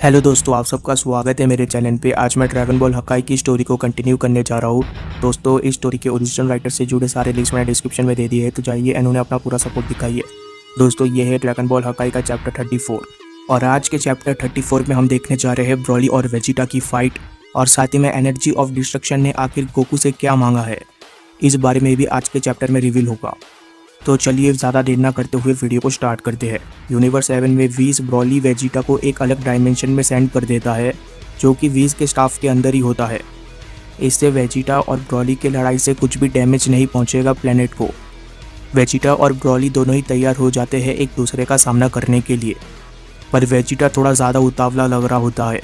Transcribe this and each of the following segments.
Hello दोस्तों, आप सबका स्वागत है मेरे चैनल पे। आज मैं ड्रैगन बॉल हकाई की स्टोरी को कंटिन्यू करने जा रहा हूँ। दोस्तों, इस स्टोरी के ओरिजिनल राइटर से जुड़े सारे लिंक्स मैंने डिस्क्रिप्शन में दे दिए हैं, तो जाइए इन्होंने अपना पूरा सपोर्ट दिखाइए। दोस्तों, ये है ड्रैगन बॉल हकाई का चैप्टर 34 और आज के चैप्टर 34 में हम देखने जा रहे हैं ब्रॉली और वेजिटा की फाइट और साथ ही में एनर्जी ऑफ डिस्ट्रक्शन ने आखिर गोकू से क्या मांगा है, इस बारे में भी आज के चैप्टर में रिवील होगा। तो चलिए ज़्यादा देर ना करते हुए वीडियो को स्टार्ट करते हैं। यूनिवर्स 7 में वीज ब्रॉली वेजिटा को एक अलग डायमेंशन में सेंड कर देता है, जो कि वीज के स्टाफ के अंदर ही होता है। इससे वेजिटा और ब्रॉली की लड़ाई से कुछ भी डैमेज नहीं पहुंचेगा प्लेनेट को। वेजिटा और ब्रॉली दोनों ही तैयार हो जाते हैं एक दूसरे का सामना करने के लिए, पर वेजिटा थोड़ा ज़्यादा उतावला लग रहा होता है,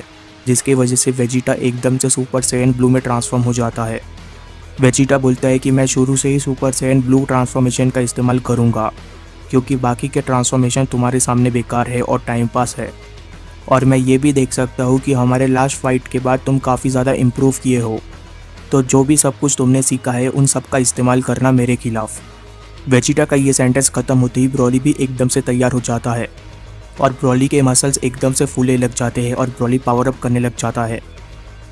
जिसकी वजह से वेजिटा एकदम से सुपर सैयन ब्लू में ट्रांसफॉर्म हो जाता है। वेजिटा बोलता है कि मैं शुरू से ही सुपर सैयन ब्लू ट्रांसफॉर्मेशन का इस्तेमाल करूंगा, क्योंकि बाकी के ट्रांसफॉर्मेशन तुम्हारे सामने बेकार है और टाइम पास है। और मैं ये भी देख सकता हूँ कि हमारे लास्ट फाइट के बाद तुम काफ़ी ज़्यादा इम्प्रूव किए हो, तो जो भी सब कुछ तुमने सीखा है उन सब का इस्तेमाल करना मेरे खिलाफ। वेजिटा का ये सेंटेंस ख़त्म होते ही ब्रॉली भी एकदम से तैयार हो जाता है और ब्रॉली के मसल्स एकदम से फूले लग जाते हैं और ब्रॉली पावर अप करने लग जाता है।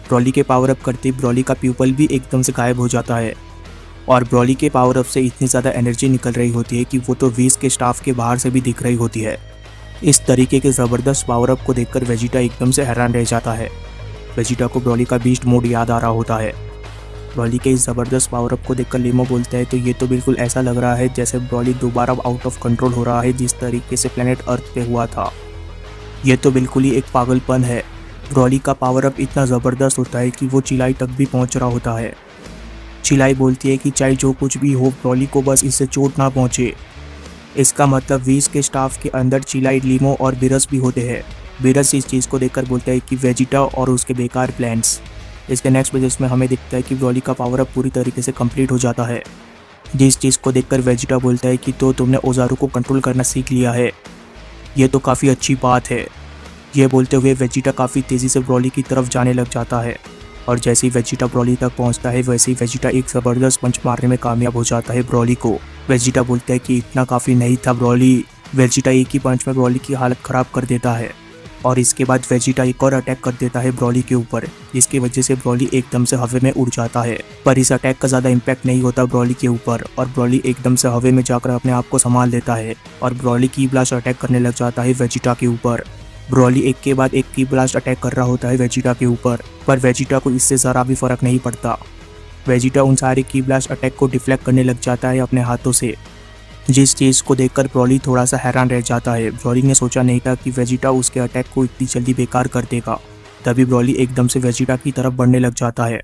ब्रॉली के पावर अप करते ब्रॉली का प्यूपल भी एकदम से गायब हो जाता है और ब्रॉली के पावर अप से इतनी ज़्यादा एनर्जी निकल रही होती है कि वो तो वीज के स्टाफ के बाहर से भी दिख रही होती है। इस तरीके के ज़बरदस्त पावर अप को देखकर वेजिटा एकदम से हैरान रह जाता है। वेजिटा को ब्रॉली का बीस्ट मोड याद आ रहा होता है। ब्रॉली के इस ज़बरदस्त पावर अप को देखकर लीमो बोलता है, तो ये तो बिल्कुल ऐसा लग रहा है जैसे ब्रॉली दोबारा आउट ऑफ कंट्रोल हो रहा है जिस तरीके से प्लेनेट अर्थ पे हुआ था। ये तो बिल्कुल ही एक पागलपन है। ब्रॉली का पावर अप इतना ज़बरदस्त होता है कि वो चिलाई तक भी पहुंच रहा होता है। चिलाई बोलती है कि चाहे जो कुछ भी हो, ब्रॉली को बस इससे चोट ना पहुंचे। इसका मतलब वीज के स्टाफ के अंदर चिलाई, लीमो और बिरस भी होते हैं। बिरस इस चीज़ को देखकर बोलता है कि वेजिटा और उसके बेकार प्लान्स। इसके नेक्स्ट पेजेस में हमें दिखता है कि ब्रॉली का पावर अप पूरी तरीके से कंप्लीट हो जाता है, जिस चीज़ को देखकर वेजिटा बोलता है कि तो तुमने ओजारू को कंट्रोल करना सीख लिया है, ये तो काफ़ी अच्छी बात है। ये बोलते हुए वेजिटा काफ़ी तेज़ी से ब्रॉली की तरफ जाने लग जाता है और जैसे ही वेजिटा ब्रॉली तक पहुंचता है वैसे ही वेजिटा एक ज़बरदस्त पंच मारने में कामयाब हो जाता है ब्रॉली को। वेजिटा बोलता है कि इतना काफ़ी नहीं था ब्रॉली। वेजिटा एक ही पंच में ब्रॉली की हालत ख़राब कर देता है और इसके बाद वेजिटा एक और अटैक कर देता है ब्रॉली के ऊपर, जिसकी वजह से ब्रॉली एकदम से हवा में उड़ जाता है। पर इस अटैक का ज़्यादा इम्पैक्ट नहीं होता ब्रॉली के ऊपर और ब्रॉली एकदम से हवा में जाकर अपने आप को संभाल लेता है और ब्रॉली की ब्लास्ट अटैक करने लग जाता है वेजिटा के ऊपर। ब्रॉली एक के बाद एक की ब्लास्ट अटैक कर रहा होता है वेजिटा के ऊपर, पर वेजिटा को इससे ज़रा भी फर्क नहीं पड़ता। वेजिटा उन सारे की ब्लास्ट अटैक को डिफ्लेक्ट करने लग जाता है अपने हाथों से, जिस चीज़ को देखकर ब्रॉली थोड़ा सा हैरान रह जाता है। ब्रॉली ने सोचा नहीं था कि वेजिटा उसके अटैक को इतनी जल्दी बेकार कर देगा। तभी ब्रॉली एकदम से वेजिटा की तरफ बढ़ने लग जाता है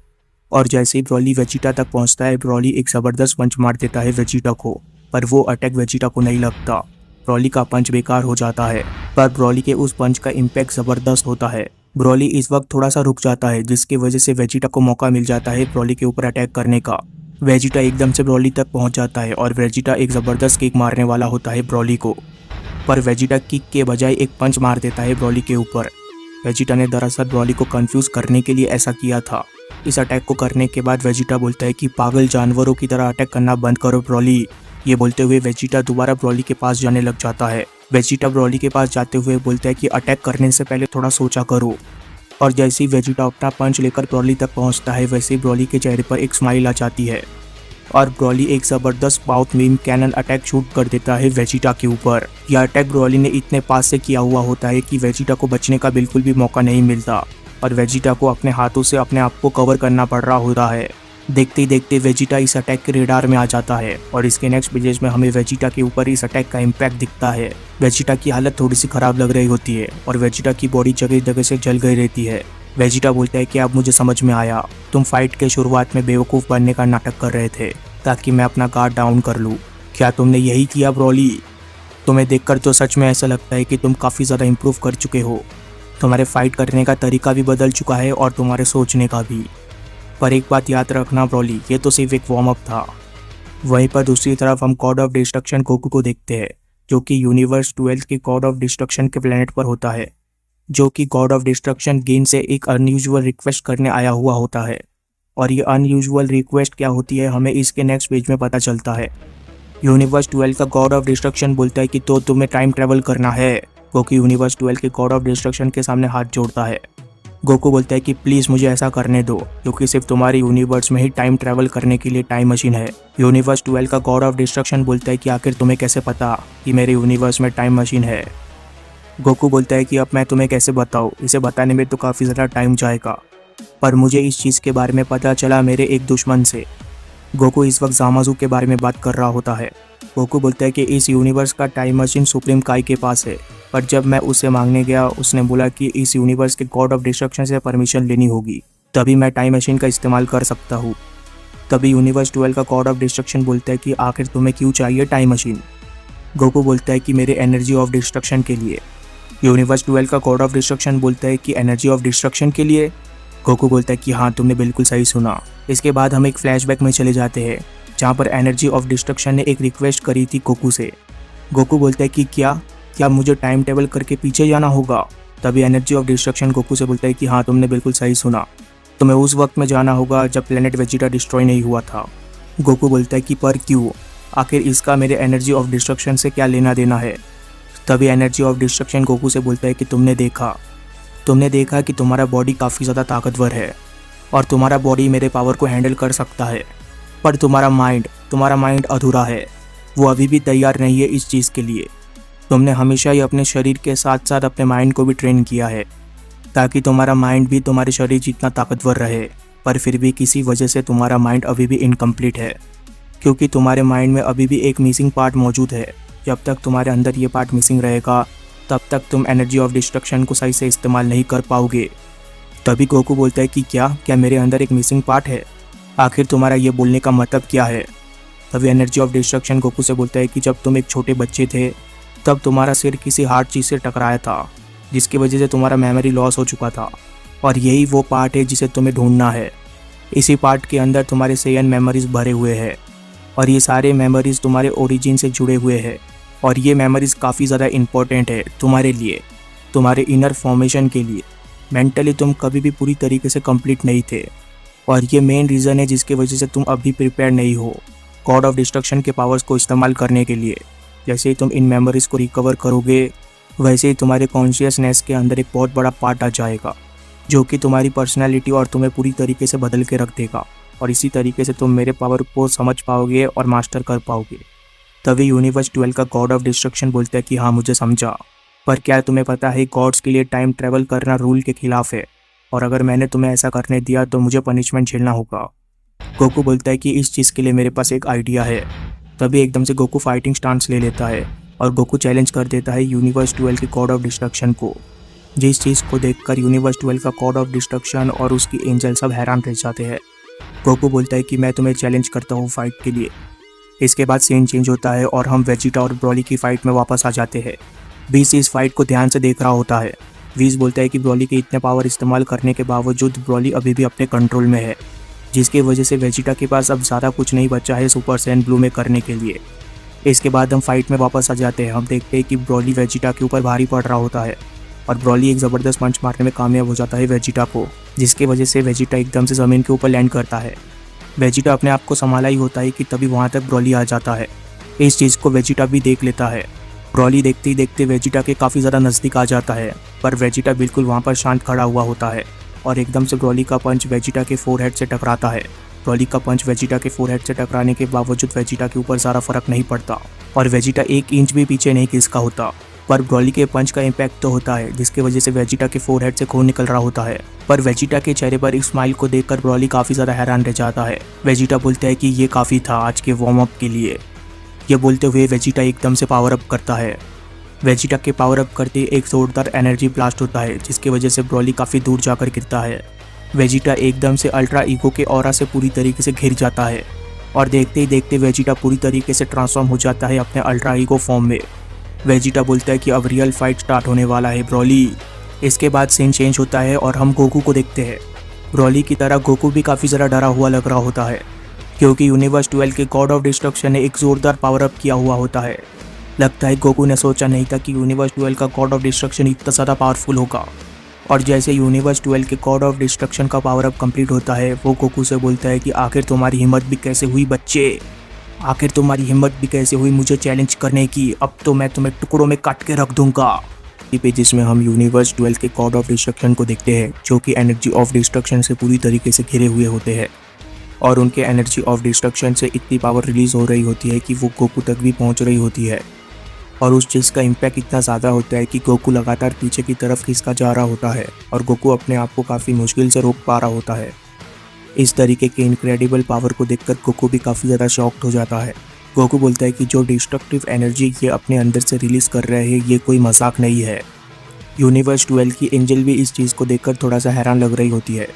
और जैसे ही ब्रॉली वेजिटा तक पहुंचता है, ब्रॉली एक ज़बरदस्त पंच मार देता है वेजिटा को, पर वो अटैक वेजिटा को नहीं लगता। ब्रॉली का पंच बेकार हो जाता है, पर ब्रॉली के उस पंच का इम्पैक्ट ज़बरदस्त होता है। ब्रॉली इस वक्त थोड़ा सा रुक जाता है, जिसकी वजह से वेजिटा को मौका मिल जाता है ब्रॉली के ऊपर अटैक करने का। वेजिटा एकदम से ब्रॉली तक पहुंच जाता है और वेजिटा एक ज़बरदस्त किक मारने वाला होता है ब्रॉली को, पर वेजिटा किक के बजाय एक पंच मार देता है ब्रॉली के ऊपर। वेजिटा ने दरअसल ब्रॉली को कंफ्यूज करने के लिए ऐसा किया था। इस अटैक को करने के बाद वेजिटा बोलता है कि पागल जानवरों की तरह अटैक करना बंद करो ब्रॉली। ये बोलते हुए वेजिटा दोबारा ब्रॉली के पास जाने लग जाता है। वेजिटा ब्रॉली के पास जाते हुए बोलता है कि अटैक करने से पहले थोड़ा सोचा करो। और जैसे ही वेजिटा अपना पंच लेकर ब्रॉली तक पहुंचता है, वैसे ही ब्रॉली के चेहरे पर एक स्माइल आ जाती है और ब्रॉली एक ज़बरदस्त माउथ मीम कैनन अटैक शूट कर देता है वेजिटा के ऊपर। यह अटैक ब्रॉली ने इतने पास से किया हुआ होता है कि वेजिटा को बचने का बिल्कुल भी मौका नहीं मिलता और वेजिटा को अपने हाथों से अपने आप को कवर करना पड़ रहा होता है। देखते ही देखते वेजिटा इस अटैक के रेडार में आ जाता है और इसके नेक्स्ट पेजेस में हमें वेजिटा के ऊपर इस अटैक का इम्पैक्ट दिखता है। वेजिटा की हालत थोड़ी सी खराब लग रही होती है और वेजिटा की बॉडी जगह जगह से जल गई रहती है। वेजिटा बोलता है कि अब मुझे समझ में आया, तुम फाइट के शुरुआत में बेवकूफ़ बनने का नाटक कर रहे थे ताकि मैं अपना गार्ड डाउन कर लूँ। क्या तुमने यही किया ब्रॉली? तुम्हें देखकर तो सच में ऐसा लगता है कि तुम काफ़ी ज़्यादा इम्प्रूव कर चुके हो। तुम्हारे फाइट करने का तरीका भी बदल चुका है और तुम्हारे सोचने का भी। पर एक बात याद रखना ब्रॉली, ये तो सिर्फ एक वार्म अप था। वहीं पर दूसरी तरफ हम गॉड ऑफ डिस्ट्रक्शन गोकू को देखते हैं, जो कि यूनिवर्स 12 के गॉड ऑफ डिस्ट्रक्शन के प्लेनेट पर होता है, जो कि गॉड ऑफ डिस्ट्रक्शन गेन से एक अनयूजुअल रिक्वेस्ट करने आया हुआ होता है। और ये अनयूजुअल रिक्वेस्ट क्या होती है हमें इसके नेक्स्ट पेज में पता चलता है। यूनिवर्स 12 का गॉड ऑफ डिस्ट्रक्शन बोलता है कि तो तुम्हें टाइम ट्रैवल करना है गोकू यूनिवर्स 12 के गॉड ऑफ डिस्ट्रक्शन के सामने हाथ जोड़ता है। गोकू बोलता है कि प्लीज़ मुझे ऐसा करने दो, क्योंकि सिर्फ तुम्हारे यूनिवर्स में ही टाइम ट्रैवल करने के लिए टाइम मशीन है। यूनिवर्स 12 का गॉड ऑफ डिस्ट्रक्शन बोलता है कि आखिर तुम्हें कैसे पता कि मेरे यूनिवर्स में टाइम मशीन है। गोकू बोलता है कि अब मैं तुम्हें कैसे बताऊँ, इसे बताने में तो काफ़ी ज़्यादा टाइम जाएगा, पर मुझे इस चीज़ के बारे में पता चला मेरे एक दुश्मन से। गोकू इस वक्त ज़ामाज़ू के बारे में बात कर रहा होता है। गोकू बोलता है कि इस यूनिवर्स का टाइम मशीन सुप्रीम काई के पास है, पर जब मैं उसे मांगने गया उसने बोला कि इस यूनिवर्स के गॉड ऑफ डिस्ट्रक्शन से परमिशन लेनी होगी, तभी मैं टाइम मशीन का इस्तेमाल कर सकता हूँ। तभी यूनिवर्स 12 का गॉड ऑफ डिस्ट्रक्शन बोलता है कि आखिर तुम्हें क्यों चाहिए टाइम मशीन। गोकू बोलता है कि मेरे एनर्जी ऑफ डिस्ट्रक्शन के लिए। यूनिवर्स 12 का गॉड ऑफ डिस्ट्रक्शन बोलता है कि एनर्जी ऑफ डिस्ट्रक्शन के लिए। गोकू बोलता है कि हाँ, तुमने बिल्कुल सही सुना। इसके बाद हम एक फ्लैशबैक में चले जाते हैं, जहाँ पर एनर्जी ऑफ डिस्ट्रक्शन ने एक रिक्वेस्ट करी थी गोकू से। गोकू बोलता है कि क्या मुझे टाइम ट्रेवल करके पीछे जाना होगा। तभी एनर्जी ऑफ डिस्ट्रक्शन गोकू से बोलता है कि हाँ, तुमने बिल्कुल सही सुना, तुम्हें उस वक्त में जाना होगा जब प्लेनेट वेजिटा डिस्ट्रॉय नहीं हुआ था। गोकू बोलता है कि पर क्यों, आखिर इसका मेरे एनर्जी ऑफ डिस्ट्रक्शन से क्या लेना देना है। तभी एनर्जी ऑफ डिस्ट्रक्शन गोकू से बोलता है कि तुमने देखा कि तुम्हारा बॉडी काफ़ी ज़्यादा ताकतवर है और तुम्हारा बॉडी मेरे पावर को हैंडल कर सकता है, पर तुम्हारा माइंड अधूरा है, वो अभी भी तैयार नहीं है इस चीज़ के लिए। तुमने हमेशा ही अपने शरीर के साथ साथ अपने माइंड को भी ट्रेन किया है ताकि तुम्हारा माइंड भी तुम्हारे शरीर जितना ताकतवर रहे, पर फिर भी किसी वजह से तुम्हारा माइंड अभी भी इनकम्प्लीट है, क्योंकि तुम्हारे माइंड में अभी भी एक मिसिंग पार्ट मौजूद है। जब तक तुम्हारे अंदर ये पार्ट मिसिंग रहेगा तब तक तुम एनर्जी ऑफ डिस्ट्रक्शन को सही से इस्तेमाल नहीं कर पाओगे। तभी गोकू बोलता है कि क्या मेरे अंदर एक मिसिंग पार्ट है, आखिर तुम्हारा ये बोलने का मतलब क्या है। तभी एनर्जी ऑफ डिस्ट्रक्शन गोकू से बोलता है कि जब तुम एक छोटे बच्चे थे तब तुम्हारा सिर किसी हार्ड चीज़ से टकराया था, जिसकी वजह से तुम्हारा मेमोरी लॉस हो चुका था, और यही वो पार्ट है जिसे तुम्हें ढूंढना है। इसी पार्ट के अंदर तुम्हारे सेयन मेमोरीज भरे हुए हैं और ये सारे मेमोरीज तुम्हारे ओरिजिन से जुड़े हुए हैं, और ये मेमोरीज काफ़ी ज़्यादा इम्पोर्टेंट है तुम्हारे लिए, तुम्हारे इनर फॉर्मेशन के लिए। मेंटली तुम कभी भी पूरी तरीके से कंप्लीट नहीं थे, और ये मेन रीज़न है जिसकी वजह से तुम अभी प्रिपेयर नहीं हो गॉड ऑफ डिस्ट्रक्शन के पावर्स को इस्तेमाल करने के लिए। जैसे ही तुम इन मेमोरीज को रिकवर करोगे वैसे ही तुम्हारे कॉन्शियसनेस के अंदर एक बहुत बड़ा पार्ट आ जाएगा जो कि तुम्हारी पर्सनैलिटी और तुम्हें पूरी तरीके से बदल के रख देगा, और इसी तरीके से तुम मेरे पावर को समझ पाओगे और मास्टर कर पाओगे। तभी यूनिवर्स 12 का गॉड ऑफ डिस्ट्रक्शन बोलता है कि हाँ, मुझे समझा, पर क्या तुम्हें पता है गॉड्स के लिए टाइम ट्रैवल करना रूल के खिलाफ है, और अगर मैंने तुम्हें ऐसा करने दिया तो मुझे पनिशमेंट झेलना होगा। गोकू बोलता है कि इस चीज़ के लिए मेरे पास एक आइडिया है। तभी एकदम से गोकू फाइटिंग स्टांस ले लेता है और गोकू चैलेंज कर देता है यूनिवर्स 12 के गॉड ऑफ डिस्ट्रक्शन को। जिस चीज़ को देखकर यूनिवर्स 12 का गॉड ऑफ डिस्ट्रक्शन और उसकी एंजल सब हैरान रह जाते हैं। गोकू बोलता है कि मैं तुम्हें चैलेंज करता हूँ फाइट के लिए। इसके बाद सीन चेंज होता है और हम वेजिटा और ब्रॉली की फाइट में वापस आ जाते हैं। बीस इस फाइट को ध्यान से देख रहा होता है। वीज बोलता है कि ब्रॉली के इतने पावर इस्तेमाल करने के बावजूद ब्रॉली अभी भी अपने कंट्रोल में है, जिसकी वजह से वेजिटा के पास अब ज़्यादा कुछ नहीं बचा है सुपर सैयन ब्लू में करने के लिए। इसके बाद हम फाइट में वापस आ जाते हैं। हम देखते हैं कि ब्रॉली वेजिटा के ऊपर भारी पड़ रहा होता है और ब्रॉली एक ज़बरदस्त पंच मारने में कामयाब हो जाता है वेजिटा को, जिसकी वजह से वेजिटा एकदम से ज़मीन के ऊपर लैंड करता है। वेजिटा अपने आप को संभाला ही होता है कि तभी वहाँ तक ब्रॉली आ जाता है। इस चीज़ को वेजिटा भी देख लेता है। ब्रॉली देखते ही देखते वेजिटा के काफ़ी ज़्यादा नज़दीक आ जाता है, पर वेजिटा बिल्कुल वहाँ पर शांत खड़ा हुआ होता है और एकदम से ब्रॉली का पंच वेजिटा के फोरहेड से टकराता है। ब्रॉली का पंच वेजिटा के फोरहेड से टकराने के बावजूद वेजिटा के ऊपर ज़्यादा फर्क नहीं पड़ता और वेजिटा 1 इंच भी पीछे नहीं खिसका होता, पर ब्रॉली के पंच का इम्पैक्ट तो होता है, जिसकी वजह से वेजिटा के फोरहेड से खून निकल रहा होता है। पर वेजिटा के चेहरे पर इस स्माइल को देखकर ब्रॉली काफ़ी ज़्यादा हैरान रह जाता है। वेजिटा बोलता है कि ये काफ़ी था आज के वार्म अप के लिए। ये बोलते हुए वेजिटा एकदम से पावर अप करता है। वेजिटा के पावर अप करते एक जोरदार एनर्जी ब्लास्ट होता है, जिसकी वजह से ब्रॉली काफ़ी दूर जाकर गिरता है। वेजिटा एकदम से अल्ट्रा ईगो के ऑरा से पूरी तरीके से घिर जाता है और देखते ही देखते वेजिटा पूरी तरीके से ट्रांसफॉर्म हो जाता है अपने अल्ट्रा ईगो फॉर्म में। वेजिटा बोलता है कि अब रियल फाइट स्टार्ट होने वाला है ब्रॉली। इसके बाद सीन चेंज होता है और हम गोकू को देखते हैं। ब्रॉली की तरह गोकू भी काफ़ी ज़्यादा डरा हुआ लग रहा होता है, क्योंकि यूनिवर्स 12 के गॉड ऑफ डिस्ट्रक्शन ने एक ज़ोरदार पावर अप किया हुआ होता है। लगता है गोकू ने सोचा नहीं था कि यूनिवर्स 12 का गॉड ऑफ डिस्ट्रक्शन इतना ज़्यादा पावरफुल होगा। और जैसे यूनिवर्स 12 के गॉड ऑफ डिस्ट्रक्शन का पावर अप कंप्लीट होता है, वो गोकू से बोलता है कि आखिर तुम्हारी हिम्मत भी कैसे हुई बच्चे, आखिर तुम्हारी हिम्मत भी कैसे हुई मुझे चैलेंज करने की। अब तो मैं तुम्हें टुकड़ों में काट के रख दूंगा। बाकी पेजेस में हम यूनिवर्स 12 के गॉड ऑफ डिस्ट्रक्शन को देखते हैं, जो कि एनर्जी ऑफ डिस्ट्रक्शन से पूरी तरीके से घिरे हुए होते हैं और उनके एनर्जी ऑफ डिस्ट्रक्शन से इतनी पावर रिलीज हो रही होती है कि वो गोकू तक भी पहुंच रही होती है और उस चीज़ का इम्पैक्ट इतना ज़्यादा होता है कि गोकू लगातार पीछे की तरफ खिसका जा रहा होता है और गोकू अपने आप को काफ़ी मुश्किल से रोक पा रहा होता है। इस तरीके के इनक्रेडिबल पावर को देखकर गोकू भी काफ़ी ज़्यादा शॉक्ड हो जाता है। गोकू बोलता है कि जो डिस्ट्रक्टिव एनर्जी ये अपने अंदर से रिलीज़ कर रहे हैं ये कोई मजाक नहीं है। यूनिवर्स 12 की एंजल भी इस चीज़ को देखकर थोड़ा सा हैरान लग रही होती है।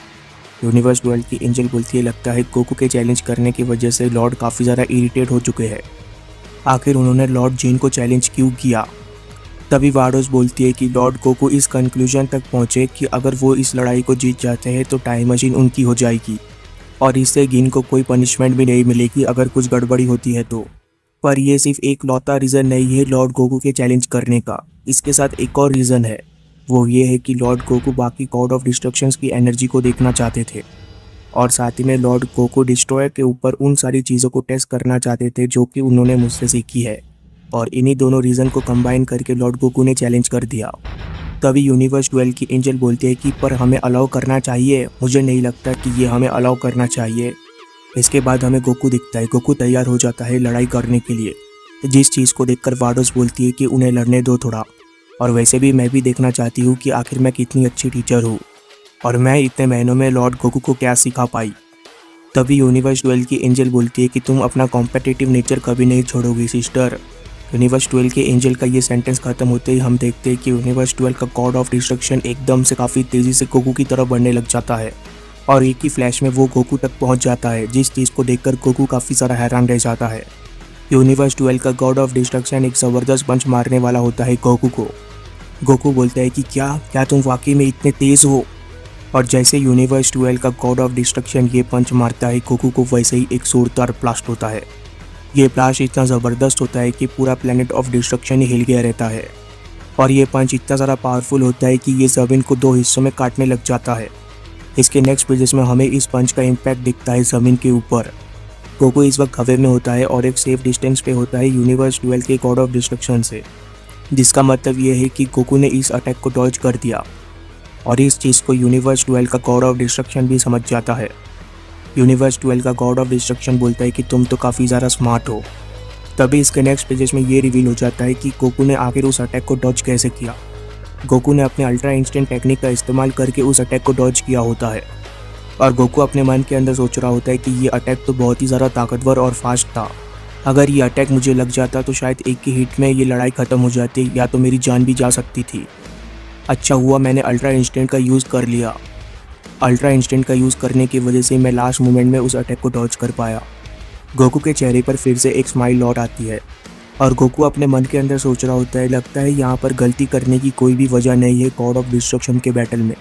यूनिवर्स 12 की एंजल बोलती है लगता है गोकू के चैलेंज करने की वजह से लॉर्ड काफ़ी ज़्यादा इरिटेट हो चुके हैं। आखिर उन्होंने लॉर्ड जीन को चैलेंज क्यों किया। तभी वाडोस बोलती है कि लॉर्ड गोकू इस कंक्लूजन तक पहुंचे कि अगर वो इस लड़ाई को जीत जाते हैं तो टाइम मशीन उनकी हो जाएगी और इससे गिन को कोई पनिशमेंट भी नहीं मिलेगी अगर कुछ गड़बड़ी होती है तो। पर यह सिर्फ एक लौता रीज़न नहीं है लॉर्ड गोकू के चैलेंज करने का, इसके साथ एक और रीज़न है। वो ये है कि लॉर्ड गोकू बाकी गॉड ऑफ डिस्ट्रक्शंस की एनर्जी को देखना चाहते थे और साथ ही में लॉर्ड गोकू डिस्ट्रॉयर के ऊपर उन सारी चीज़ों को टेस्ट करना चाहते थे जो कि उन्होंने मुझसे सीखी है और इन्हीं दोनों रीज़न को कंबाइन करके लॉर्ड गोकू ने चैलेंज कर दिया। तभी यूनिवर्स 12 की एंजल बोलती है कि पर हमें अलाउ करना चाहिए, मुझे नहीं लगता कि ये हमें अलाउ करना चाहिए। इसके बाद हमें गोकू दिखता है। गोकू तैयार हो जाता है लड़ाई करने के लिए, जिस चीज़ को देखकर वाडोस बोलती है कि उन्हें लड़ने दो थोड़ा, और वैसे भी मैं भी देखना चाहती हूँ कि आखिर मैं कितनी अच्छी टीचर हूँ और मैं इतने महीनों में लॉर्ड गोकू को क्या सिखा पाई। तभी यूनिवर्स 12 की एंजल बोलती है कि तुम अपना कॉम्पिटिटिव नेचर कभी नहीं छोड़ोगी सिस्टर। यूनिवर्स 12 के एंजल का ये सेंटेंस खत्म होते ही हम देखते हैं कि यूनिवर्स 12 का गॉड ऑफ डिस्ट्रक्शन एकदम से काफ़ी तेज़ी से गोकू की तरफ बढ़ने लग जाता है और एक ही फ्लैश में वो गोकू तक पहुंच जाता है, जिस चीज़ को देखकर गोकू काफ़ी सारा हैरान रह जाता है। यूनिवर्स 12 का गॉड ऑफ डिस्ट्रक्शन एक ज़बरदस्त पंच मारने वाला होता है गोकू को। गोकू बोलता है कि क्या तुम वाकई में इतने तेज़ हो। और जैसे यूनिवर्स 12 का गॉड ऑफ डिस्ट्रक्शन ये पंच मारता है गोकू को, वैसे ही एक जोरदार ब्लास्ट होता है। ये ब्लास्ट इतना ज़बरदस्त होता है कि पूरा प्लेनेट ऑफ डिस्ट्रक्शन ही हिल गया रहता है और ये पंच इतना ज़्यादा पावरफुल होता है कि ये ज़मीन को दो हिस्सों में काटने लग जाता है। इसके नेक्स्ट पेजेस में हमें इस पंच का इम्पैक्ट दिखता है ज़मीन के ऊपर। गोकू इस वक्त हवे में होता है और एक सेफ डिस्टेंस पे होता है यूनिवर्स 12 के गॉड ऑफ डिस्ट्रक्शन से, जिसका मतलब ये है कि गोकू ने इस अटैक को डॉज कर दिया और इस चीज़ को यूनिवर्स 12 का गॉड ऑफ डिस्ट्रक्शन भी समझ जाता है। यूनिवर्स 12 का गॉड ऑफ डिस्ट्रक्शन बोलता है कि तुम तो काफ़ी ज़्यादा स्मार्ट हो। तभी इसके नेक्स्ट पेजेस में ये रिवील हो जाता है कि गोकू ने आखिर उस अटैक को डॉज कैसे किया। गोकू ने अपने अल्ट्रा इंस्टेंट टेक्निक का इस्तेमाल करके उस अटैक को डॉज किया होता है और गोकू अपने मन के अंदर सोच रहा होता है कि ये अटैक तो बहुत ही ज़्यादा ताकतवर और फास्ट था। अगर ये अटैक मुझे लग जाता तो शायद एक ही हिट में ये लड़ाई ख़त्म हो जाती या तो मेरी जान भी जा सकती थी। अच्छा हुआ मैंने अल्ट्रा इंस्टेंट का यूज़ कर लिया। अल्ट्रा इंस्टेंट का यूज़ करने की वजह से मैं लास्ट मोमेंट में उस अटैक को डॉज कर पाया। गोकू के चेहरे पर फिर से एक स्माइल लौट आती है और गोकू अपने मन के अंदर सोच रहा होता है लगता है यहाँ पर गलती करने की कोई भी वजह नहीं है गॉड ऑफ डिस्ट्रक्शन के बैटल में।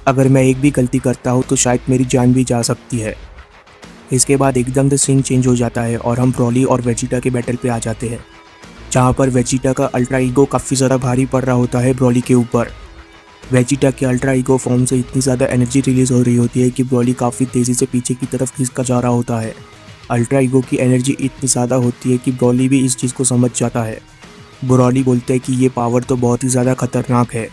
अगर मैं एक भी गलती करता हूँ तो शायद मेरी जान भी जा सकती है। इसके बाद एकदम से सीन चेंज हो जाता है और हम ब्रॉली और वेजिटा के बैटल पे आ जाते हैं, जहाँ पर वेजिटा का अल्ट्रा ईगो काफ़ी ज़्यादा भारी पड़ रहा होता है ब्रॉली के ऊपर। वेजिटा के अल्ट्रा ईगो फॉर्म से इतनी ज़्यादा एनर्जी रिलीज हो रही होती है कि ब्रॉली काफ़ी तेज़ी से पीछे की तरफ खिसका जा रहा होता है। अल्ट्रा ईगो की एनर्जी इतनी ज़्यादा होती है कि ब्रॉली भी इस चीज़ को समझ जाता है। ब्रॉली बोलता है कि ये पावर तो बहुत ही ज़्यादा खतरनाक है।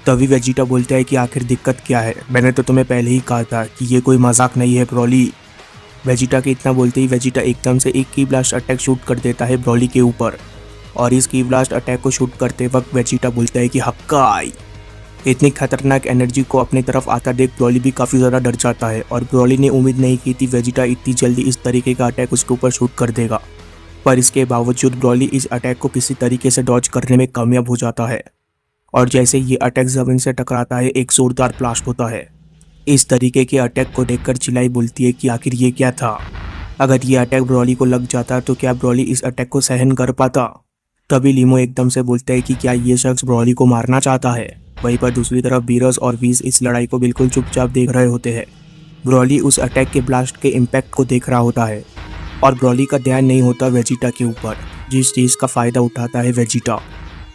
तभी वेजिटा बोलता है कि आखिर दिक्कत क्या है, मैंने तो तुम्हें पहले ही कहा था कि ये कोई मजाक नहीं है ब्रॉली। वेजिटा के इतना बोलते ही वेजिटा एकदम से एक की ब्लास्ट अटैक शूट कर देता है ब्रॉली के ऊपर और इस की ब्लास्ट अटैक को शूट करते वक्त वेजिटा बोलता है कि हक्काई। इतनी खतरनाक एनर्जी को अपनी तरफ आता देख ब्रॉली भी काफ़ी ज़्यादा डर जाता है और ब्रॉली ने उम्मीद नहीं की थी वेजिटा इतनी जल्दी इस तरीके का अटैक उसके ऊपर शूट कर देगा। पर इसके बावजूद ब्रॉली इस अटैक को किसी तरीके से डॉज करने में कामयाब हो जाता है और जैसे ये अटैक ज़मीन से टकराता है एक जोरदार ब्लास्ट होता है। इस तरीके के अटैक को देखकर चिलाई बोलती है कि आखिर ये क्या था। अगर ये अटैक ब्रॉली को लग जाता तो क्या ब्रॉली इस अटैक को सहन कर पाता। तभी लीमो एकदम से बोलता है कि क्या ये शख्स ब्रॉली को मारना चाहता है। वहीं पर दूसरी तरफ बीरस और वीज इस लड़ाई को बिल्कुल चुपचाप देख रहे होते हैं। ब्रॉली उस अटैक के ब्लास्ट के इम्पैक्ट को देख रहा होता है और ब्रॉली का ध्यान नहीं होता वेजिटा के ऊपर, जिस चीज़ का फ़ायदा उठाता है वेजिटा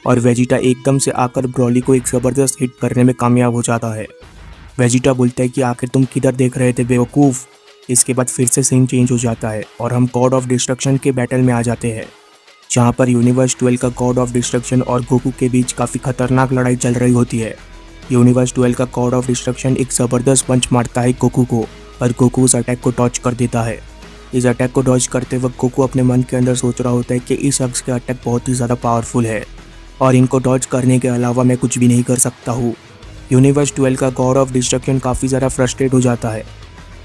और वेजिटा एकदम से आकर ब्रॉली को एक ज़बरदस्त हिट करने में कामयाब हो जाता है। वेजिटा बोलता है कि आखिर तुम किधर देख रहे थे बेवकूफ़। इसके बाद फिर से सीन चेंज हो जाता है और हम गॉड ऑफ डिस्ट्रक्शन के बैटल में आ जाते हैं। जहाँ पर यूनिवर्स 12 का गॉड ऑफ डिस्ट्रक्शन और गोकू के बीच काफ़ी खतरनाक लड़ाई चल रही होती है। यूनिवर्स 12 का गॉड ऑफ डिस्ट्रक्शन एक ज़बरदस्त पंच मारता है गोकू को, पर गोकू उस अटैक को डॉज कर देता है। इस अटैक को डॉज करते वक्त गोकू अपने मन के अंदर सोच रहा होता है कि इस शख्स के अटैक बहुत ही ज़्यादा पावरफुल है और इनको डॉज करने के अलावा मैं कुछ भी नहीं कर सकता हूँ। यूनिवर्स 12 का गॉड ऑफ डिस्ट्रक्शन काफ़ी ज़्यादा फ्रस्ट्रेट हो जाता है।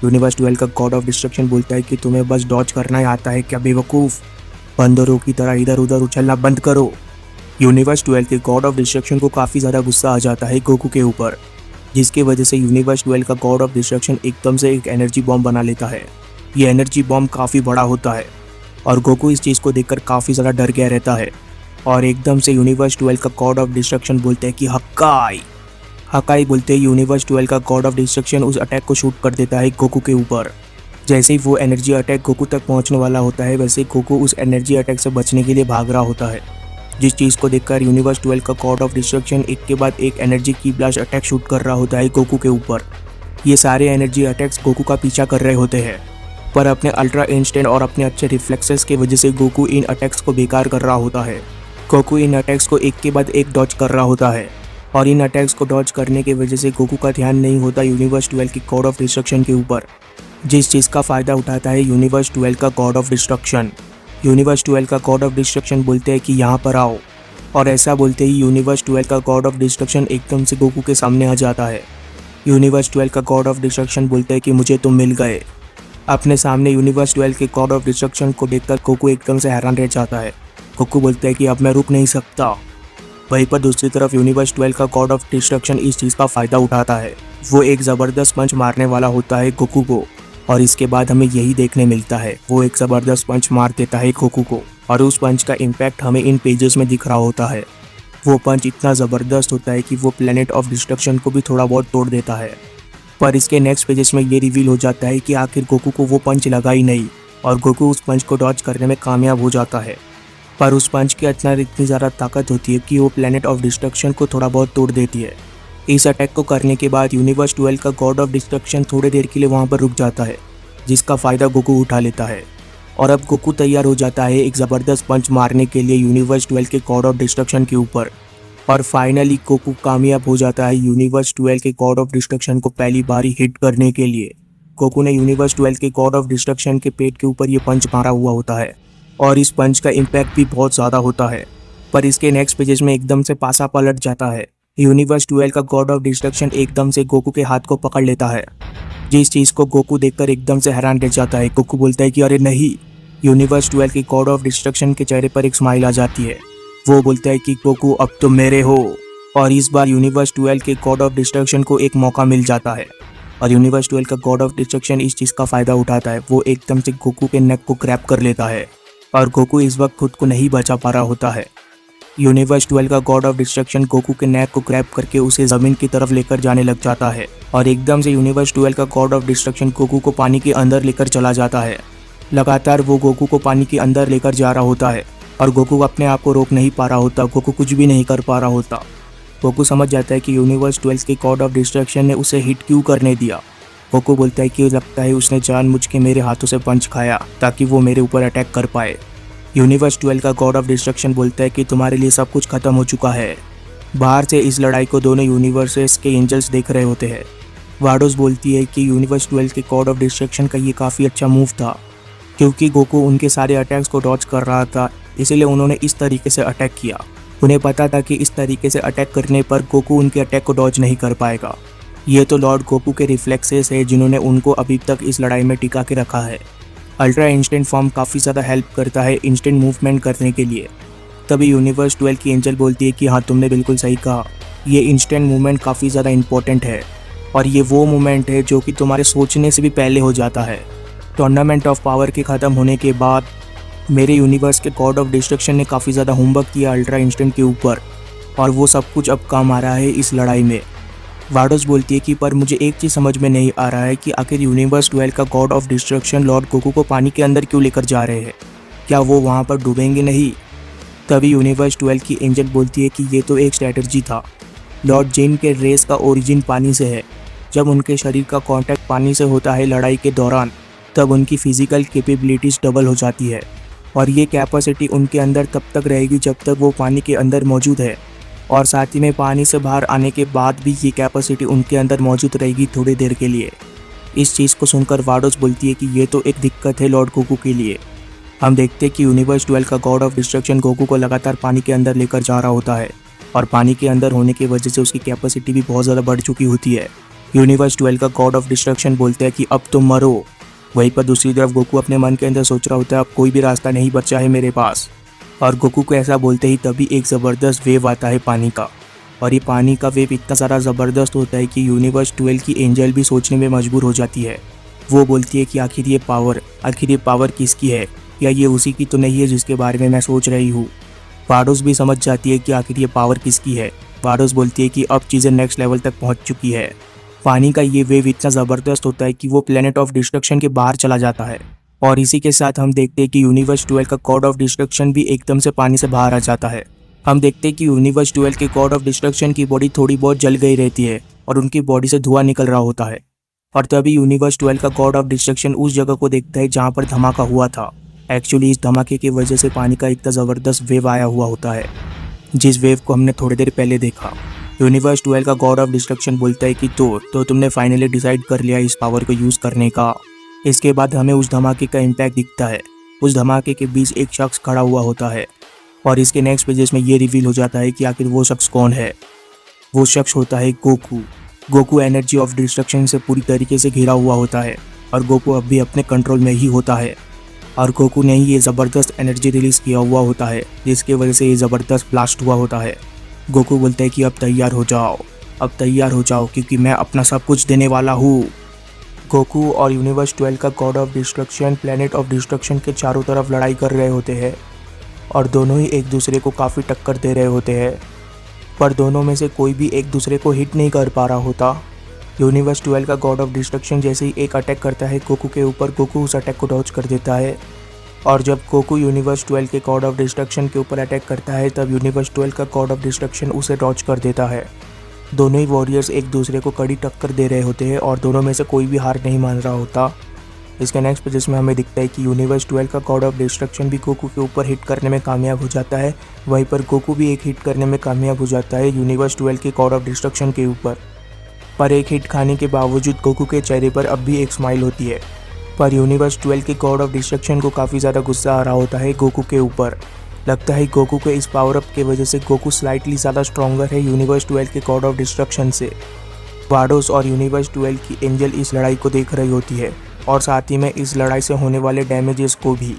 यूनिवर्स 12 का गॉड ऑफ डिस्ट्रक्शन बोलता है कि तुम्हें बस डॉज करना ही आता है क्या बेवकूफ़, बंदरों की तरह इधर उधर उछलना बंद करो। यूनिवर्स 12 के गॉड ऑफ डिस्ट्रक्शन को काफ़ी ज़्यादा गुस्सा आ जाता है गोकू के ऊपर, जिसकी वजह से यूनिवर्स 12 का गॉड ऑफ डिस्ट्रक्शन एकदम से एक एनर्जी बॉम्ब बना लेता है। ये एनर्जी बॉम्ब काफ़ी बड़ा होता है और गोकू इस चीज़ को देखकर काफ़ी ज़्यादा डर गया रहता है और एकदम से यूनिवर्स 12 का गॉड ऑफ डिस्ट्रक्शन बोलते हैं कि हक्काई। हक्काई बोलते ही यूनिवर्स 12 का गॉड ऑफ डिस्ट्रक्शन उस अटैक को शूट कर देता है गोकू के ऊपर। जैसे ही वो एनर्जी अटैक गोकू तक पहुंचने वाला होता है, वैसे ही गोकू उस एनर्जी अटैक से बचने के लिए भाग रहा होता है, जिस चीज़ को देखकर यूनिवर्स 12 का गॉड ऑफ डिस्ट्रक्शन एक के बाद एक एनर्जी की ब्लास्ट अटैक शूट कर रहा होता है गोकू के ऊपर। ये सारे एनर्जी अटैक्स गोकू का पीछा कर रहे होते हैं, पर अपने अल्ट्रा इंस्टेंट और अपने अच्छे रिफ्लेक्सेस की वजह से गोकू इन अटैक्स को बेकार कर रहा होता है। गोकू इन अटैक्स को एक के बाद एक डॉज कर रहा होता है और इन अटैक्स को डॉज करने की वजह से गोकू का ध्यान नहीं होता यूनिवर्स 12 की गॉड ऑफ डिस्ट्रक्शन के ऊपर, जिस चीज़ का फ़ायदा उठाता है यूनिवर्स 12 का गॉड ऑफ डिस्ट्रक्शन। यूनिवर्स 12 का गॉड ऑफ डिस्ट्रक्शन बोलते हैं कि यहाँ पर आओ, और ऐसा बोलते ही यूनिवर्स 12 का गॉड ऑफ डिस्ट्रक्शन एकदम से गोकू के सामने आ जाता है। यूनिवर्स 12 का गॉड ऑफ डिस्ट्रक्शन बोलते हैं कि मुझे तुम मिल गए। अपने सामने यूनिवर्स 12 के गॉड ऑफ डिस्ट्रक्शन को देखकर गोकू एकदम से हैरान रह जाता है। गोकू बोलता है कि अब मैं रुक नहीं सकता। वहीं पर दूसरी तरफ यूनिवर्स 12 का गॉड ऑफ डिस्ट्रक्शन इस चीज़ का फ़ायदा उठाता है। वो एक ज़बरदस्त पंच मारने वाला होता है गोकू को, और इसके बाद हमें यही देखने मिलता है, वो एक ज़बरदस्त पंच मार देता है गोकू को और उस पंच का इम्पैक्ट हमें इन पेजेस में दिख रहा होता है। वो पंच इतना ज़बरदस्त होता है कि वो प्लेनेट ऑफ डिस्ट्रक्शन को भी थोड़ा बहुत तोड़ देता है। पर इसके नेक्स्ट पेजेस में ये रिवील हो जाता है कि आखिर गोकू को वो पंच लगा ही नहीं और गोकू उस पंच को डॉज करने में कामयाब हो जाता है। पर उस पंच के अंदर इतनी ज़्यादा ताकत होती है कि वो प्लेनेट ऑफ डिस्ट्रक्शन को थोड़ा बहुत तोड़ देती है। इस अटैक को करने के बाद यूनिवर्स 12 का गॉड ऑफ डिस्ट्रक्शन थोड़ी देर के लिए वहाँ पर रुक जाता है, जिसका फ़ायदा गोकू उठा लेता है और अब गोकू तैयार हो जाता है एक ज़बरदस्त पंच मारने के लिए यूनिवर्स 12 के गॉड ऑफ डिस्ट्रक्शन के ऊपर। और फाइनली गोकू कामयाब हो जाता है यूनिवर्स 12 के गॉड ऑफ डिस्ट्रक्शन को पहली बार ही हिट करने के लिए। गोकू ने यूनिवर्स 12 के गॉड ऑफ डिस्ट्रक्शन के पेट के ऊपर ये पंच मारा हुआ होता है और इस पंच का इम्पैक्ट भी बहुत ज़्यादा होता है। पर इसके नेक्स्ट पेजेस में एकदम से पासा पलट जाता है। यूनिवर्स 12 का गॉड ऑफ डिस्ट्रक्शन एकदम से गोकू के हाथ को पकड़ लेता है, जिस चीज़ को गोकू देखकर एकदम से हैरान रह जाता है। गोकू बोलता है कि अरे नहीं। यूनिवर्स 12 के गॉड ऑफ डिस्ट्रक्शन के चेहरे पर एक स्माइल आ जाती है। वो बोलता है कि गोकू अब तुम मेरे हो। और इस बार यूनिवर्स 12 के गॉड ऑफ डिस्ट्रक्शन को एक मौका मिल जाता है और यूनिवर्स 12 का गॉड ऑफ डिस्ट्रक्शन इस चीज़ का फ़ायदा उठाता है। वो एकदम से गोकू के नेक को ग्रैब कर लेता है और गोकू इस वक्त खुद को नहीं बचा पा रहा होता है। यूनिवर्स 12 का गॉड ऑफ डिस्ट्रक्शन गोकू के नेक को ग्रैब करके उसे ज़मीन की तरफ लेकर जाने लग जाता है और एकदम से यूनिवर्स 12 का गॉड ऑफ डिस्ट्रक्शन गोकू को पानी के अंदर लेकर चला जाता है। लगातार वो गोकू को पानी के अंदर लेकर जा रहा होता है और गोकू अपने आप को रोक नहीं पा रहा होता। गोकू कुछ भी नहीं कर पा रहा होता। गोकू समझ जाता है कि यूनिवर्स 12 के गॉड ऑफ डिस्ट्रक्शन ने उसे हिट क्यों करने दिया। गोकू बोलता है कि लगता है उसने जानबूझ के मेरे हाथों से पंच खाया ताकि वो मेरे ऊपर अटैक कर पाए। यूनिवर्स 12 का गॉड ऑफ डिस्ट्रक्शन बोलता है कि तुम्हारे लिए सब कुछ खत्म हो चुका है। बाहर से इस लड़ाई को दोनों यूनिवर्सेस के एंजल्स देख रहे होते हैं। वाडोस बोलती है कि यूनिवर्स 12 के गॉड ऑफ डिस्ट्रक्शन का ये काफ़ी अच्छा मूव था, क्योंकि गोकू उनके सारे अटैक्स को डॉज कर रहा था, इसीलिए उन्होंने इस तरीके से अटैक किया। उन्हें पता था कि इस तरीके से अटैक करने पर गोकू उनके अटैक को डॉज नहीं कर पाएगा। ये तो लॉर्ड गोकू के रिफ्लेक्सेस है जिन्होंने उनको अभी तक इस लड़ाई में टिका के रखा है। अल्ट्रा इंस्टेंट फॉर्म काफ़ी ज़्यादा हेल्प करता है इंस्टेंट मूवमेंट करने के लिए। तभी यूनिवर्स 12 की एंजल बोलती है कि हाँ, तुमने बिल्कुल सही कहा, ये इंस्टेंट मूवमेंट काफ़ी ज़्यादा इंपॉर्टेंट है और ये वो मूवमेंट है जो कि तुम्हारे सोचने से भी पहले हो जाता है। टूर्नामेंट ऑफ पावर के ख़त्म होने के बाद मेरे यूनिवर्स के गॉड ऑफ डिस्ट्रक्शन ने काफ़ी ज़्यादा होमवर्क किया अल्ट्रा इंस्टेंट के ऊपर और वो सब कुछ अब काम आ रहा है इस लड़ाई में। वाडोस बोलती है कि पर मुझे एक चीज़ समझ में नहीं आ रहा है कि आखिर यूनिवर्स 12 का God of destruction Lord Goku को पानी के अंदर क्यों लेकर जा रहे हैं, क्या वो वहाँ पर डूबेंगे नहीं। तभी यूनिवर्स 12 की एंजल बोलती है कि ये तो एक स्ट्रैटेजी था। लॉर्ड जिन के रेस का ओरिजिन पानी से है। जब उनके शरीर का कांटेक्ट पानी से होता है लड़ाई के दौरान, तब उनकी फिजिकल कैपेबिलिटीज़ डबल हो जाती है। और ये कैपेसिटी उनके अंदर तब तक रहेगी जब तक वो पानी के अंदर मौजूद है, और साथ ही में पानी से बाहर आने के बाद भी ये कैपेसिटी उनके अंदर मौजूद रहेगी थोड़ी देर के लिए। इस चीज़ को सुनकर वाडोस बोलती है कि ये तो एक दिक्कत है लॉर्ड गोकू के लिए। हम देखते हैं कि यूनिवर्स 12 का गॉड ऑफ डिस्ट्रक्शन गोकू को लगातार पानी के अंदर लेकर जा रहा होता है, और पानी के अंदर होने की वजह से उसकी कैपेसिटी भी बहुत ज़्यादा बढ़ चुकी होती है। यूनिवर्स 12 का गॉड ऑफ डिस्ट्रक्शन बोलता है कि अब तुम मरो। वहीं पर दूसरी तरफ गोकू अपने मन के अंदर सोच रहा होता है अब कोई भी रास्ता नहीं बचा है मेरे पास। और गोकू को ऐसा बोलते ही तभी एक ज़बरदस्त वेव आता है पानी का, और ये पानी का वेव इतना सारा ज़बरदस्त होता है कि यूनिवर्स 12 की एंजल भी सोचने में मजबूर हो जाती है। वो बोलती है कि आखिर ये पावर किसकी है, या ये उसी की तो नहीं है जिसके बारे में मैं सोच रही हूँ। वाडोस भी समझ जाती है कि आखिर ये पावर किसकी है। वाडोस बोलती है कि अब चीज़ें नेक्स्ट लेवल तक पहुँच चुकी है। पानी का ये वेव इतना ज़बरदस्त होता है कि वो प्लेनेट ऑफ डिस्ट्रक्शन के बाहर चला जाता है, और इसी के साथ हम देखते हैं कि यूनिवर्स 12 का गॉड ऑफ डिस्ट्रक्शन भी एकदम से पानी से बाहर आ जाता है। हम देखते हैं कि यूनिवर्स 12 के गॉड ऑफ डिस्ट्रक्शन की बॉडी थोड़ी बहुत जल गई रहती है, और उनकी बॉडी से धुआं निकल रहा होता है। और तभी यूनिवर्स 12 का गॉड ऑफ डिस्ट्रक्शन उस जगह को देखता है जहाँ पर धमाका हुआ था। एक्चुअली इस धमाके की वजह से पानी का इतना ज़बरदस्त वेव आया हुआ होता है, जिस वेव को हमने थोड़ी देर पहले देखा। यूनिवर्स 12 का गॉड ऑफ डिस्ट्रक्शन बोलता है कि तो तुमने फाइनली डिसाइड कर लिया इस पावर को यूज़ करने का। इसके बाद हमें उस धमाके का इम्पैक्ट दिखता है। उस धमाके के बीच एक शख्स खड़ा हुआ होता है, और इसके नेक्स्ट पेजेस में ये रिवील हो जाता है कि आखिर वो शख्स कौन है। वो शख्स होता है Goku. Goku energy of destruction से पूरी तरीके से घिरा हुआ होता है, और गोकू अब भी अपने कंट्रोल में ही होता है। और गोकू ने ही ये ज़बरदस्त एनर्जी रिलीज़ किया हुआ होता है, जिसकी वजह से ये ज़बरदस्त ब्लास्ट हुआ होता है। गोकू बोलता है कि अब तैयार हो जाओ क्योंकि मैं अपना सब कुछ देने वाला हूँ। गोकू और यूनिवर्स 12 का God of destruction planet of destruction के चारों तरफ लड़ाई कर रहे होते हैं, और दोनों ही एक दूसरे को काफ़ी टक्कर दे रहे होते हैं, पर दोनों में से कोई भी एक दूसरे को हिट नहीं कर पा रहा होता। यूनिवर्स 12 का गॉड ऑफ डिस्ट्रक्शन जैसे ही एक अटैक करता है गोकू के ऊपर, गोकू उस अटैक को डॉज कर देता है, और जब गोकू यूनिवर्स 12 के गॉड ऑफ डिस्ट्रक्शन के ऊपर अटैक करता है तब यूनिवर्स 12 का गॉड ऑफ डिस्ट्रक्शन उसे डॉज कर देता है। दोनों ही वॉरियर्स एक दूसरे को कड़ी टक्कर दे रहे होते हैं, और दोनों में से कोई भी हार नहीं मान रहा होता। इसके नेक्स्ट पेजेस में हमें दिखता है कि यूनिवर्स 12 का गॉड ऑफ डिस्ट्रक्शन भी गोकू के ऊपर हिट करने में कामयाब हो जाता है। वहीं पर गोकू भी एक हिट करने में कामयाब हो जाता है यूनिवर्स 12 के गॉड ऑफ डिस्ट्रक्शन के ऊपर। पर एक हिट खाने के बावजूद गोकू के चेहरे पर अब भी एक स्माइल होती है। पर यूनिवर्स 12 के गॉड ऑफ डिस्ट्रक्शन को काफ़ी ज़्यादा गुस्सा आ रहा होता है गोकू के ऊपर। लगता है गोकू के इस पावर अप की वजह से गोकू स्लाइटली ज़्यादा स्ट्रॉन्गर है यूनिवर्स 12 के गॉड ऑफ डिस्ट्रक्शन से। वाडोस और यूनिवर्स 12 की एंजल इस लड़ाई को देख रही होती है, और साथ ही में इस लड़ाई से होने वाले डैमेजेस को भी।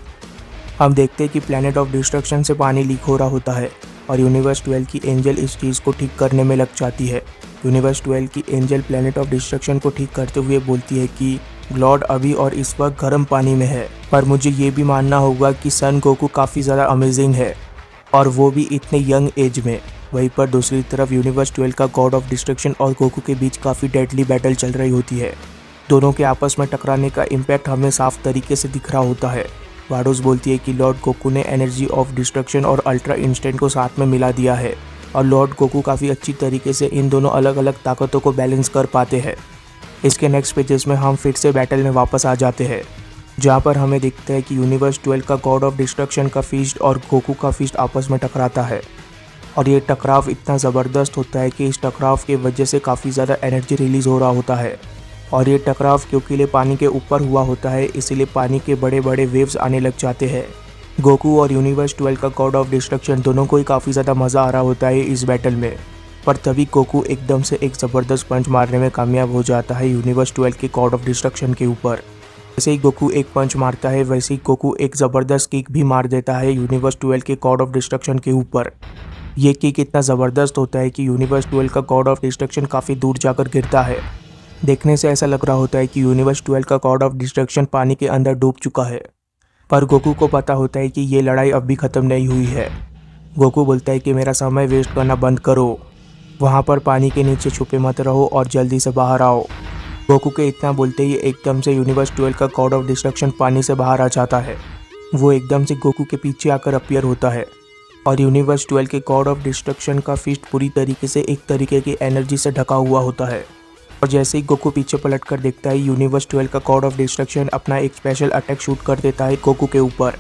हम देखते हैं कि प्लेनेट ऑफ डिस्ट्रक्शन से पानी लीक हो रहा होता है, और यूनिवर्स 12 की एंजल इस चीज़ को ठीक करने में लग जाती है। यूनिवर्स 12 की एंजल प्लेनेट ऑफ डिस्ट्रक्शन को ठीक करते हुए बोलती है कि लॉर्ड अभी और इस वक्त गर्म पानी में है, पर मुझे ये भी मानना होगा कि सन गोकू काफ़ी ज़्यादा अमेजिंग है, और वो भी इतने यंग एज में। वहीं पर दूसरी तरफ यूनिवर्स 12 का गॉड ऑफ डिस्ट्रक्शन और गोकू के बीच काफ़ी डेडली बैटल चल रही होती है। दोनों के आपस में टकराने का इम्पैक्ट हमें साफ तरीके से दिख रहा होता है। वाडोस बोलती है कि लॉर्ड गोकू ने एनर्जी ऑफ डिस्ट्रक्शन और अल्ट्रा इंस्टेंट को साथ में मिला दिया है, और लॉर्ड गोकू काफ़ी अच्छी तरीके से इन दोनों अलग अलग ताकतों को बैलेंस कर पाते हैं। इसके नेक्स्ट पेजेस में हम फिर से बैटल में वापस आ जाते हैं, जहाँ पर हमें दिखता है कि यूनिवर्स 12 का गॉड ऑफ डिस्ट्रक्शन का फीस्ट और गोकू का फीस्ट आपस में टकराता है, और ये टकराव इतना ज़बरदस्त होता है कि इस टकराव की वजह से काफ़ी ज़्यादा एनर्जी रिलीज़ हो रहा होता है। और ये टकराव क्योंकि पानी के ऊपर हुआ होता है, इसीलिए पानी के बड़े बड़े वेव्स आने लग जाते हैं। गोकू और यूनिवर्स 12 का गॉड ऑफ डिस्ट्रक्शन दोनों को ही काफ़ी ज़्यादा मज़ा आ रहा होता है इस बैटल में। पर तभी गोकू एकदम से एक ज़बरदस्त पंच मारने में कामयाब हो जाता है यूनिवर्स 12 के गॉड ऑफ डिस्ट्रक्शन के ऊपर। जैसे ही गोकू एक पंच मारता है वैसे ही गोकू एक ज़बरदस्त किक भी मार देता है यूनिवर्स 12 के गॉड ऑफ डिस्ट्रक्शन के ऊपर। ये किक इतना ज़बरदस्त होता है कि यूनिवर्स 12 का गॉड ऑफ डिस्ट्रक्शन काफ़ी दूर जाकर गिरता है। देखने से ऐसा लग रहा होता है कि यूनिवर्स 12 का गॉड ऑफ डिस्ट्रक्शन पानी के अंदर डूब चुका है, पर गोकू को पता होता है कि ये लड़ाई अब भी ख़त्म नहीं हुई है। गोकू बोलता है कि मेरा समय वेस्ट करना बंद करो, वहाँ पर पानी के नीचे छुपे मत रहो और जल्दी से बाहर आओ। गोकू के इतना बोलते ही एकदम से यूनिवर्स 12 का गॉड ऑफ डिस्ट्रक्शन पानी से बाहर आ जाता है। वो एकदम से गोकू के पीछे आकर अपीयर होता है, और यूनिवर्स 12 के गॉड ऑफ डिस्ट्रक्शन का फीस्ट पूरी तरीके से एक तरीके की एनर्जी से ढका हुआ होता है। और जैसे ही गोकू पीछे पलट कर देखता है, यूनिवर्स 12 का गॉड ऑफ डिस्ट्रक्शन अपना एक स्पेशल अटैक शूट कर देता है गोकू के ऊपर।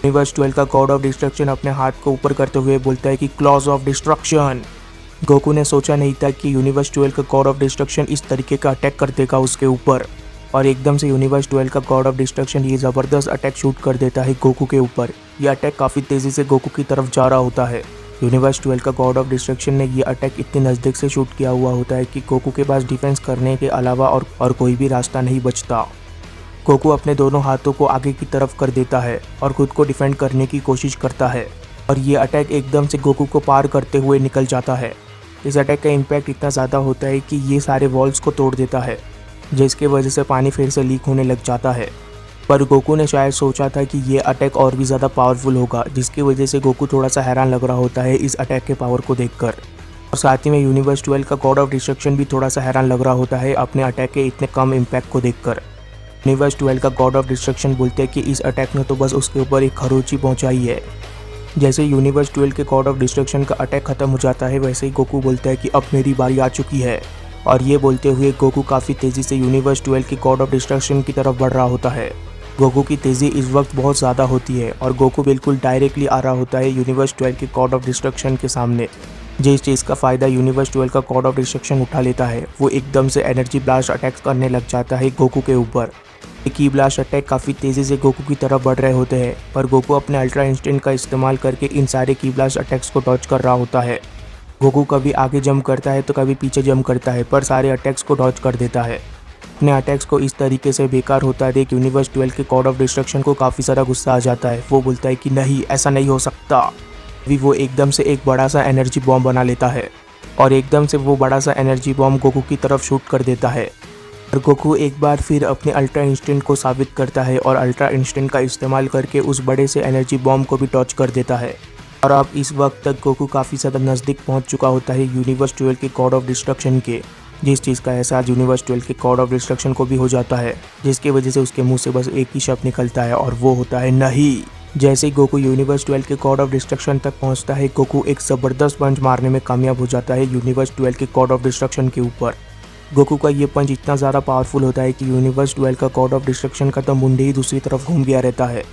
यूनिवर्स 12 का गॉड ऑफ डिस्ट्रक्शन अपने हाथ को ऊपर करते हुए बोलता है कि क्लॉज ऑफ डिस्ट्रक्शन। गोकू ने सोचा नहीं था कि यूनिवर्स 12 का गॉड ऑफ डिस्ट्रक्शन इस तरीके का अटैक कर देगा उसके ऊपर, और एकदम से यूनिवर्स 12 का गॉड ऑफ डिस्ट्रक्शन ये ज़बरदस्त अटैक शूट कर देता है गोकू के ऊपर। यह अटैक काफ़ी तेज़ी से गोकू की तरफ जा रहा होता है। यूनिवर्स 12 का गॉड ऑफ डिस्ट्रक्शन ने ये अटैक इतने नज़दीक से शूट किया हुआ होता है कि गोकू के पास डिफेंस करने के अलावा और कोई भी रास्ता नहीं बचता। गोकू अपने दोनों हाथों को आगे की तरफ कर देता है और खुद को डिफेंड करने की कोशिश करता है, और ये अटैक एकदम से गोकू को पार करते हुए निकल जाता है। इस अटैक का इम्पैक्ट इतना ज़्यादा होता है कि ये सारे वॉल्स को तोड़ देता है, जिसके वजह से पानी फिर से लीक होने लग जाता है। पर गोकू ने शायद सोचा था कि ये अटैक और भी ज़्यादा पावरफुल होगा, जिसकी वजह से गोकू थोड़ा सा हैरान लग रहा होता है इस अटैक के पावर को देखकर। और साथ ही में यूनिवर्स 12 का गॉड ऑफ डिस्ट्रक्शन भी थोड़ा सा हैरान लग रहा होता है अपने अटैक के इतने कम इम्पैक्ट को देखकर। यूनिवर्स 12 का गॉड ऑफ डिस्ट्रक्शन बोलते हैं कि इस अटैक ने तो बस उसके ऊपर एक खरोंची पहुंचाई है। जैसे यूनिवर्स 12 के गॉड ऑफ डिस्ट्रक्शन का अटैक खत्म हो जाता है, वैसे ही गोकू बोलता है कि अब मेरी बारी आ चुकी है। और ये बोलते हुए गोकू काफ़ी तेज़ी से यूनिवर्स 12 के गॉड ऑफ डिस्ट्रक्शन की तरफ बढ़ रहा होता है। गोकू की तेज़ी इस वक्त बहुत ज़्यादा होती है और गोकू बिल्कुल डायरेक्टली आ रहा होता है यूनिवर्स 12 के गॉड ऑफ डिस्ट्रक्शन के सामने। जिस चीज़ का फ़ायदा यूनिवर्स 12 का गॉड ऑफ डिस्ट्रक्शन उठा लेता है, वो एकदम से एनर्जी ब्लास्ट अटैक करने लग जाता है गोकू के ऊपर। की ब्लास्ट अटैक काफ़ी तेज़ी से गोकू की तरफ बढ़ रहे होते हैं, पर गोकू अपने अल्ट्रा इंस्टेंट का इस्तेमाल करके इन सारे की ब्लास्ट अटैक्स को डॉज कर रहा होता है। गोकू कभी आगे जंप करता है तो कभी पीछे जंप करता है, पर सारे अटैक्स को डॉज कर देता है। अपने अटैक्स को इस तरीके से बेकार होता है देख यूनिवर्स 12 के गॉड ऑफ डिस्ट्रक्शन को काफ़ी सारा गुस्सा आ जाता है। वो बोलता है कि नहीं, ऐसा नहीं हो सकता। अभी वो एकदम से एक बड़ा सा एनर्जी बॉम्ब बना लेता है और एकदम से वो बड़ा सा एनर्जी बॉम्ब गोकू की तरफ शूट कर देता है। और गोकू एक बार फिर अपने अल्ट्रा इंस्टेंट को साबित करता है और अल्ट्रा इंस्टेंट का इस्तेमाल करके उस बड़े से एनर्जी बॉम्ब को भी टॉच कर देता है। और अब इस वक्त तक गोकू काफ़ी ज़्यादा नज़दीक पहुंच चुका होता है यूनिवर्स 12 के गॉड ऑफ डिस्ट्रक्शन के, जिस चीज़ का एहसास यूनिवर्स 12 के गॉड ऑफ डिस्ट्रक्शन को भी हो जाता है, जिसकी वजह से उसके मुंह से बस एक ही शब्द निकलता है और वो होता है नहीं। जैसे ही गोकू यूनिवर्स 12 के गॉड ऑफ डिस्ट्रक्शन तक पहुँचता है, गोकू एक ज़बरदस्त पंच मारने में कामयाब हो जाता है यूनिवर्स 12 के गॉड ऑफ डिस्ट्रक्शन के ऊपर। गोकू का ये पंच इतना ज़्यादा पावरफुल होता है कि यूनिवर्स 12 का गॉड ऑफ डिस्ट्रक्शन का तो मुंडे ही दूसरी तरफ घूम गया रहता है।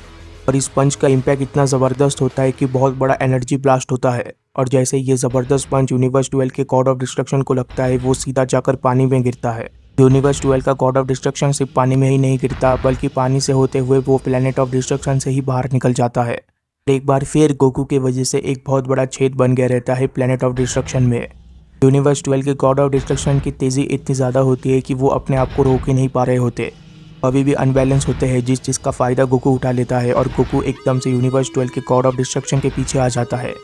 और इस पंच का इम्पैक्ट इतना ज़बरदस्त होता है कि बहुत बड़ा एनर्जी ब्लास्ट होता है, और जैसे ये ज़बरदस्त पंच यूनिवर्स 12 के गॉड ऑफ डिस्ट्रक्शन को लगता है, वो सीधा जाकर पानी में गिरता है। यूनिवर्स 12 का गॉड ऑफ डिस्ट्रक्शन सिर्फ पानी में ही नहीं गिरता, बल्कि पानी से होते हुए वो प्लेनेट ऑफ डिस्ट्रक्शन से ही बाहर निकल जाता है। एक बार फिर गोकू की वजह से एक बहुत बड़ा छेद बन गया रहता है प्लेनेट ऑफ डिस्ट्रक्शन में। यूनिवर्स 12 के गॉड ऑफ डिस्ट्रक्शन की तेज़ी इतनी ज़्यादा होती है कि वो अपने आप को रोक ही नहीं पा रहे होते, अभी भी अनबैलेंस होते हैं, जिस चीज़ का फ़ायदा गोकू उठा लेता है और गोकू एकदम से यूनिवर्स 12 के गॉड ऑफ डिस्ट्रक्शन के पीछे आ जाता है।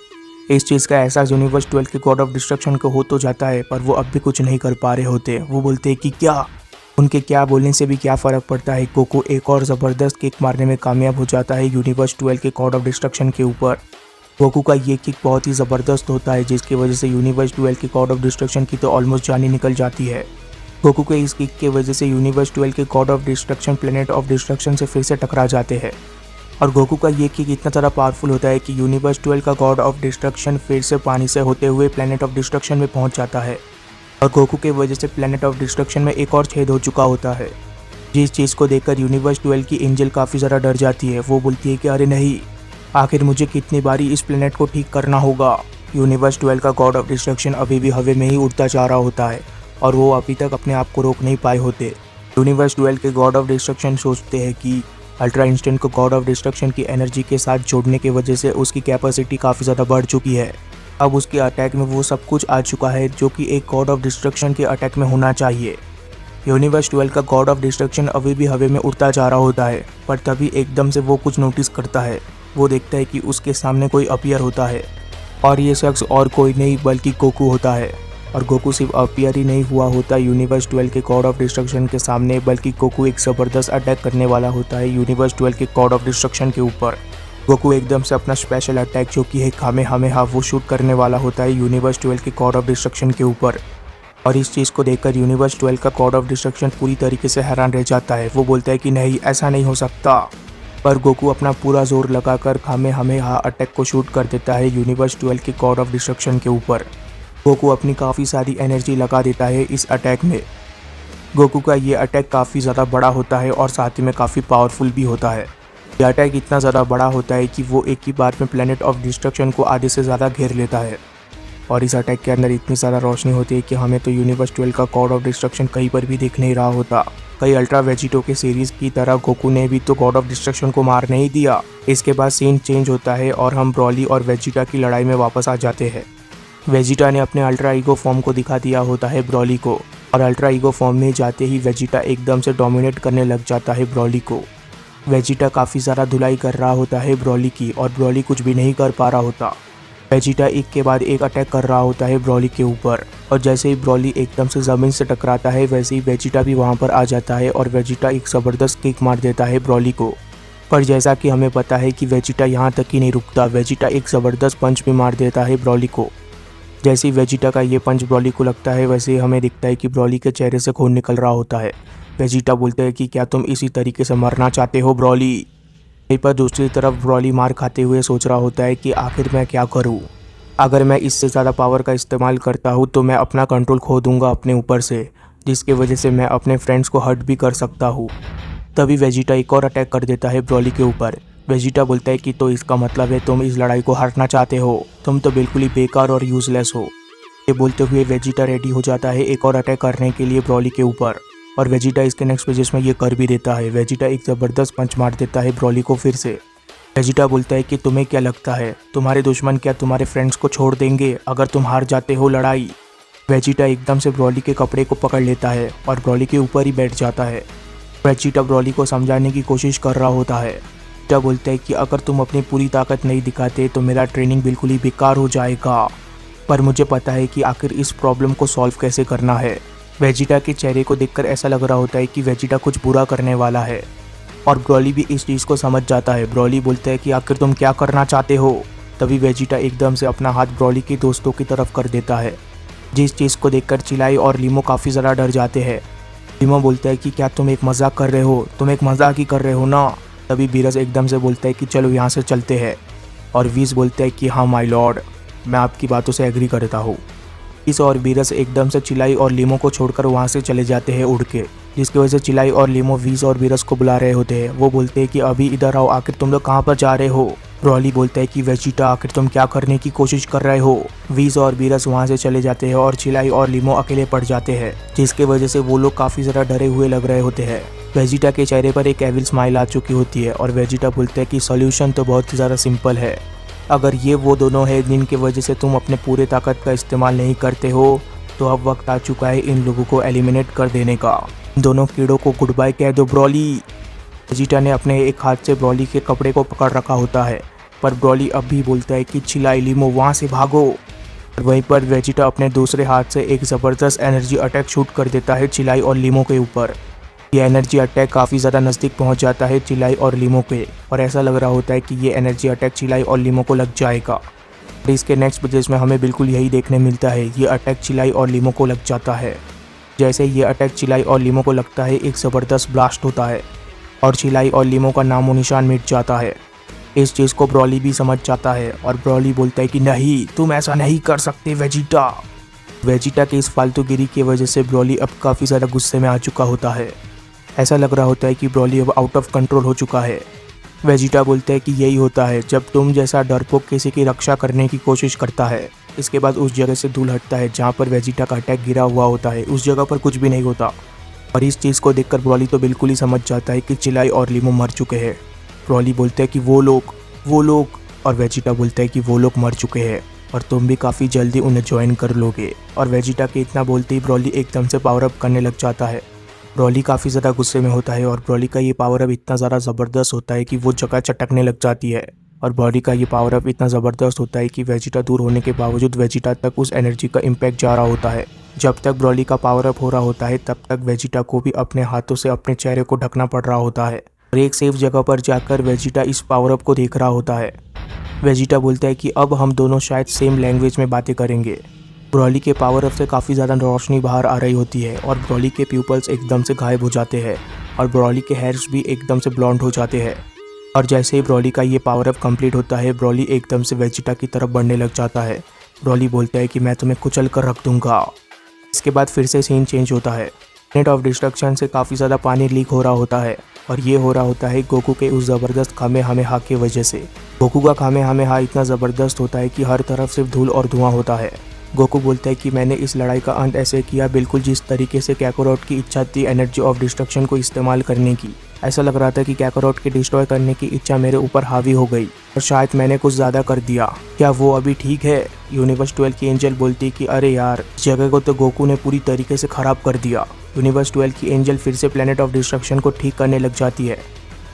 इस चीज़ का एहसास यूनिवर्स 12 के गॉड ऑफ डिस्ट्रक्शन को हो तो जाता है, पर वो अब भी कुछ नहीं कर पा रहे होते। वो बोलते हैं कि क्या, उनके क्या बोलने से भी क्या फ़र्क पड़ता है। गोकू एक और ज़बरदस्त किक मारने में कामयाब हो जाता है यूनिवर्स 12 के गॉड ऑफ डिस्ट्रक्शन के ऊपर। गोकू का ये किक बहुत ही ज़बरदस्त होता है, जिसकी वजह से यूनिवर्स 12 के गॉड ऑफ डिस्ट्रक्शन की तो ऑलमोस्ट जान ही निकल जाती है। गोकू के इस किक की वजह से यूनिवर्स 12 के God of destruction planet of destruction से फिर से टकरा जाते हैं। और गोकू का ये किक इतना ज़्यादा पावरफुल होता है कि यूनिवर्स 12 का गॉड ऑफ डिस्ट्रक्शन फिर से पानी से होते हुए प्लेनेट ऑफ डिस्ट्रक्शन में पहुंच जाता है। और गोकू के वजह से प्लेनेट ऑफ डिस्ट्रक्शन में एक और छेद हो चुका होता है, जिस चीज़ को देखकर यूनिवर्स 12 की एंजल काफ़ी ज़्यादा डर जाती है। वो बोलती है कि अरे नहीं, आखिर मुझे कितनी बारी इस प्लेनेट को ठीक करना होगा। यूनिवर्स 12 का गॉड ऑफ डिस्ट्रक्शन अभी भी हवा में ही उड़ता जा रहा होता है और वो अभी तक अपने आप को रोक नहीं पाए होते। यूनिवर्स 12 के गॉड ऑफ डिस्ट्रक्शन सोचते हैं कि अल्ट्रा इंस्टेंट को गॉड ऑफ डिस्ट्रक्शन की एनर्जी के साथ जोड़ने की वजह से उसकी कैपेसिटी काफ़ी ज़्यादा बढ़ चुकी है। अब उसके अटैक में वो सब कुछ आ चुका है जो कि एक गॉड ऑफ डिस्ट्रक्शन के अटैक में होना चाहिए। यूनिवर्स 12 का गॉड ऑफ डिस्ट्रक्शन अभी भी हवा में उड़ता जा रहा होता है, पर तभी एकदम से वो कुछ नोटिस करता है। वो देखता है कि उसके सामने कोई अपीयर होता है, और ये शख्स और कोई नहीं बल्कि गोकू होता है। और गोकू सिर्फ अपीयर ही नहीं हुआ होता यूनिवर्स 12 के गॉड ऑफ डिस्ट्रक्शन के सामने, बल्कि गोकू एक ज़बरदस्त अटैक करने वाला होता है यूनिवर्स 12 के गॉड ऑफ डिस्ट्रक्शन के ऊपर। गोकू एकदम से अपना स्पेशल अटैक जो कि है कामेहामेहा वो शूट करने वाला होता है यूनिवर्स 12 के गॉड ऑफ डिस्ट्रक्शन के ऊपर। और इस चीज़ को देखकर यूनिवर्स 12 का गॉड ऑफ डिस्ट्रक्शन पूरी तरीके से हैरान रह जाता है। वो बोलता है कि नहीं, ऐसा नहीं हो सकता। पर गोकू अपना पूरा जोर लगाकर कामेहामेहा अटैक को शूट कर देता है यूनिवर्स 12 के गॉड ऑफ डिस्ट्रक्शन के ऊपर। गोकू अपनी काफ़ी सारी एनर्जी लगा देता है इस अटैक में। गोकू का ये अटैक काफ़ी ज़्यादा बड़ा होता है और साथ ही में काफ़ी पावरफुल भी होता है। ये अटैक इतना ज़्यादा बड़ा होता है कि वो एक ही बार में प्लेनेट ऑफ डिस्ट्रक्शन को आधे से ज़्यादा घेर लेता है। और इस अटैक के अंदर इतनी ज़्यादा रोशनी होती है कि हमें तो यूनिवर्स 12 का गॉड ऑफ डिस्ट्रक्शन कहीं पर भी दिख नहीं रहा होता। कई अल्ट्रा वेजिटो के सीरीज की तरह गोकू ने भी तो गॉड ऑफ डिस्ट्रक्शन को मार नहीं दिया। इसके बाद सीन चेंज होता है और हम ब्रॉली और वेजिटा की लड़ाई में वापस आ जाते हैं। वेजिटा ने अपने अल्ट्रा ईगो फॉर्म को दिखा दिया होता है ब्रॉली को, और अल्ट्रा ईगो फॉर्म में जाते ही वेजिटा एकदम से डोमिनेट करने लग जाता है ब्रॉली को। वेजिटा काफ़ी ज़्यादा धुलाई कर रहा होता है ब्रॉली की, और ब्रॉली कुछ भी नहीं कर पा रहा होता। वेजिटा एक के बाद एक अटैक कर रहा होता है ब्रॉली के ऊपर, और जैसे ही ब्रॉली एकदम से ज़मीन से टकराता है वैसे ही वेजिटा भी वहाँ पर आ जाता है और वेजिटा एक ज़बरदस्त किक मार देता है ब्रॉली को। पर जैसा कि हमें पता है कि वेजिटा यहाँ तक ही नहीं रुकता, वेजिटा एक ज़बरदस्त पंच भी मार देता है ब्रॉली को। जैसे ही वेजिटा का ये पंच ब्रॉली को लगता है वैसे ही हमें दिखता है कि ब्रॉली के चेहरे से खून निकल रहा होता है। वेजिटा बोलते हैं कि क्या तुम इसी तरीके से मरना चाहते हो ब्रॉली। यहीं पर दूसरी तरफ ब्रॉली मार खाते हुए सोच रहा होता है कि आखिर मैं क्या करूं। अगर मैं इससे ज़्यादा पावर का इस्तेमाल करता हूं तो मैं अपना कंट्रोल खो दूंगा अपने ऊपर से, जिसकी वजह से मैं अपने फ्रेंड्स को हर्ट भी कर सकता हूं। तभी वेजिटा एक और अटैक कर देता है ब्रॉली के ऊपर। वेजिटा बोलता है कि तो इसका मतलब है तुम इस लड़ाई को हारना चाहते हो, तुम तो बिल्कुल ही बेकार और यूजलेस हो। ये बोलते हुए वेजिटा रेडी हो जाता है एक और अटैक करने के लिए ब्रॉली के ऊपर, और वेजिटा इसके नेक्स्ट पेजेस में ये कर भी देता है। वेजिटा एक ज़बरदस्त पंच मार देता है ब्रॉली को फिर से। वेजिटा बोलता है कि तुम्हें क्या लगता है तुम्हारे दुश्मन क्या तुम्हारे फ्रेंड्स को छोड़ देंगे अगर तुम हार जाते हो लड़ाई। वेजिटा एकदम से ब्रॉली के कपड़े को पकड़ लेता है और ब्रॉली के ऊपर ही बैठ जाता है। वेजिटा ब्रॉली को समझाने की कोशिश कर रहा होता है। वेजिटा बोलता है कि अगर तुम अपनी पूरी ताकत नहीं दिखाते तो मेरा ट्रेनिंग बिल्कुल ही बेकार हो जाएगा, पर मुझे पता है कि आखिर इस प्रॉब्लम को सॉल्व कैसे करना है। वेजिटा के चेहरे को देखकर ऐसा लग रहा होता है कि वेजिटा कुछ बुरा करने वाला है, और ब्रॉली भी इस चीज़ को समझ जाता है। ब्रॉली बोलता है कि आखिर तुम क्या करना चाहते हो। तभी वेजिटा एकदम से अपना हाथ ब्रॉली के दोस्तों की तरफ कर देता है, जिस चीज़ को देखकर चिलाई और लीमो काफ़ी ज़्यादा डर जाते हैं। लीमो बोलता है कि क्या तुम एक मजाक कर रहे हो, तुम एक मजाक ही कर रहे हो ना। तभी वीरस एकदम से बोलता है कि चलो यहाँ से चलते हैं, और वीस बोलता है कि हाँ माय लॉर्ड, मैं आपकी बातों से एग्री करता हूँ। इस और वीरस एकदम से चिलाई और लीमो को छोड़कर वहाँ से चले जाते हैं उड़ के, जिसकी वजह से चिलाई और लीमो वीस और वीरस को बुला रहे होते हैं। वो बोलते हैं कि अभी इधर आओ, आखिर तुम लोग कहाँ पर जा रहे हो। ब्रॉली बोलता है कि वेजिटा आखिर तुम क्या करने की कोशिश कर रहे हो। वीस और वीरस वहाँ से चले जाते हैं और चिलाई और लीमो अकेले पड़ जाते हैं, जिसकी वजह से वो लोग काफ़ी ज़्यादा डरे हुए लग रहे होते हैं। वेजिटा के चेहरे पर एक एविल स्माइल आ चुकी होती है, और वेजिटा बोलता है कि सोल्यूशन तो बहुत ही ज़्यादा सिंपल है। अगर ये वो दोनों हैं जिनकी वजह से तुम अपने पूरे ताकत का इस्तेमाल नहीं करते हो, तो अब वक्त आ चुका है इन लोगों को एलिमिनेट कर देने का। दोनों कीड़ों को गुड बाय कह दो ब्रॉली। वेजिटा ने अपने एक हाथ से ब्रॉली के कपड़े को पकड़ रखा होता है, पर ब्रॉली अब भी बोलता है कि चिलाई लीमो वहाँ से भागो। वहीं पर वेजिटा अपने दूसरे हाथ से एक ज़बरदस्त एनर्जी अटैक शूट कर देता है चिलाई और लीमो के ऊपर। यह एनर्जी अटैक काफ़ी ज़्यादा नज़दीक पहुंच जाता है चिलाई और लीमो के, और ऐसा लग रहा होता है कि ये एनर्जी अटैक चिलाई और लीमो को लग जाएगा। और इसके नेक्स्ट पेजेस में हमें बिल्कुल यही देखने मिलता है, ये अटैक चिलाई और लीमो को लग जाता है। जैसे ये अटैक चिलाई और लीमो को लगता है, एक ज़बरदस्त ब्लास्ट होता है और चिलाई और लीमो का नामो निशान मिट जाता है। इस चीज़ को ब्रॉली भी समझ जाता है, और ब्रॉली बोलता है कि नहीं, तुम ऐसा नहीं कर सकते वेजिटा। वेजिटा की इस फालतूगिरी की वजह से ब्रॉली अब काफ़ी ज़्यादा गुस्से में आ चुका होता है। ऐसा लग रहा होता है कि ब्रॉली अब आउट ऑफ कंट्रोल हो चुका है। वेजिटा बोलता है कि यही होता है जब तुम जैसा डरपोक किसी की रक्षा करने की कोशिश करता है। इसके बाद उस जगह से दूर हटता है जहाँ पर वेजिटा का अटैक गिरा हुआ होता है, उस जगह पर कुछ भी नहीं होता। और इस चीज़ को देखकर ब्रॉली तो बिल्कुल ही समझ जाता है कि चिलाई और लीमो मर चुके हैं। ब्रॉली बोलते हैं कि वो लोग, और वेजिटा बोलता है कि वो लोग मर चुके हैं और तुम भी काफ़ी जल्दी उन्हें ज्वाइन कर लोगे। और वेजिटा के इतना बोलते ही ब्रॉली एकदम से पावर अप करने लग जाता है। ब्रॉली काफ़ी ज़्यादा गुस्से में होता है, और ब्रॉली का ये पावर अप इतना ज़्यादा ज़बरदस्त होता है कि वो जगह चटकने लग जाती है। और ब्रॉली का ये पावर अप इतना ज़बरदस्त होता है कि वेजिटा दूर होने के बावजूद वेजिटा तक उस एनर्जी का इम्पैक्ट जा रहा होता है। जब तक ब्रॉली का पावर अप हो रहा होता है तब तक वेजिटा को भी अपने हाथों से अपने चेहरे को ढकना पड़ रहा होता है, और एक सेफ जगह पर जाकर वेजिटा इस पावर अप को देख रहा होता है। वेजिटा बोलता है कि अब हम दोनों शायद सेम लैंग्वेज में बातें करेंगे। ब्रॉली के पावर अप से काफ़ी ज़्यादा रोशनी बाहर आ रही होती है, और ब्रॉली के प्यूपल्स एकदम से गायब हो जाते हैं, और ब्रॉली के हेयर्स भी एकदम से ब्लॉन्ड हो जाते हैं। और जैसे ही ब्रॉली का ये पावर अप कंप्लीट होता है, ब्रॉली एकदम से वेजिटा की तरफ बढ़ने लग जाता है। ब्रॉली बोलता है कि मैं तुम्हें कुचल कर रख दूंगा। इसके बाद फिर से सीन चेंज होता है। प्लेनेट ऑफ डिस्ट्रक्शन से काफ़ी ज़्यादा पानी लीक हो रहा होता है, और ये हो रहा होता है गोकू के उस ज़बरदस्त कामेहामेहा के वजह से। गोकू का कामेहामेहा इतना ज़बरदस्त होता है कि हर तरफ सिर्फ धूल और धुआं होता है। गोकू बोलता है कि मैंने इस लड़ाई का अंत ऐसे किया बिल्कुल जिस तरीके से काकारोट की इच्छा थी एनर्जी ऑफ डिस्ट्रक्शन को इस्तेमाल करने की। ऐसा लग रहा था कि काकारोट के डिस्ट्रॉय करने की इच्छा मेरे ऊपर हावी हो गई और शायद मैंने कुछ ज़्यादा कर दिया। क्या वो अभी ठीक है? यूनिवर्स 12 की एंजल बोलती कि अरे यार, इस जगह को तो गोकू ने पूरी तरीके से ख़राब कर दिया। यूनिवर्स 12 की एंजल फिर से प्लेनेट ऑफ डिस्ट्रक्शन को ठीक करने लग जाती है।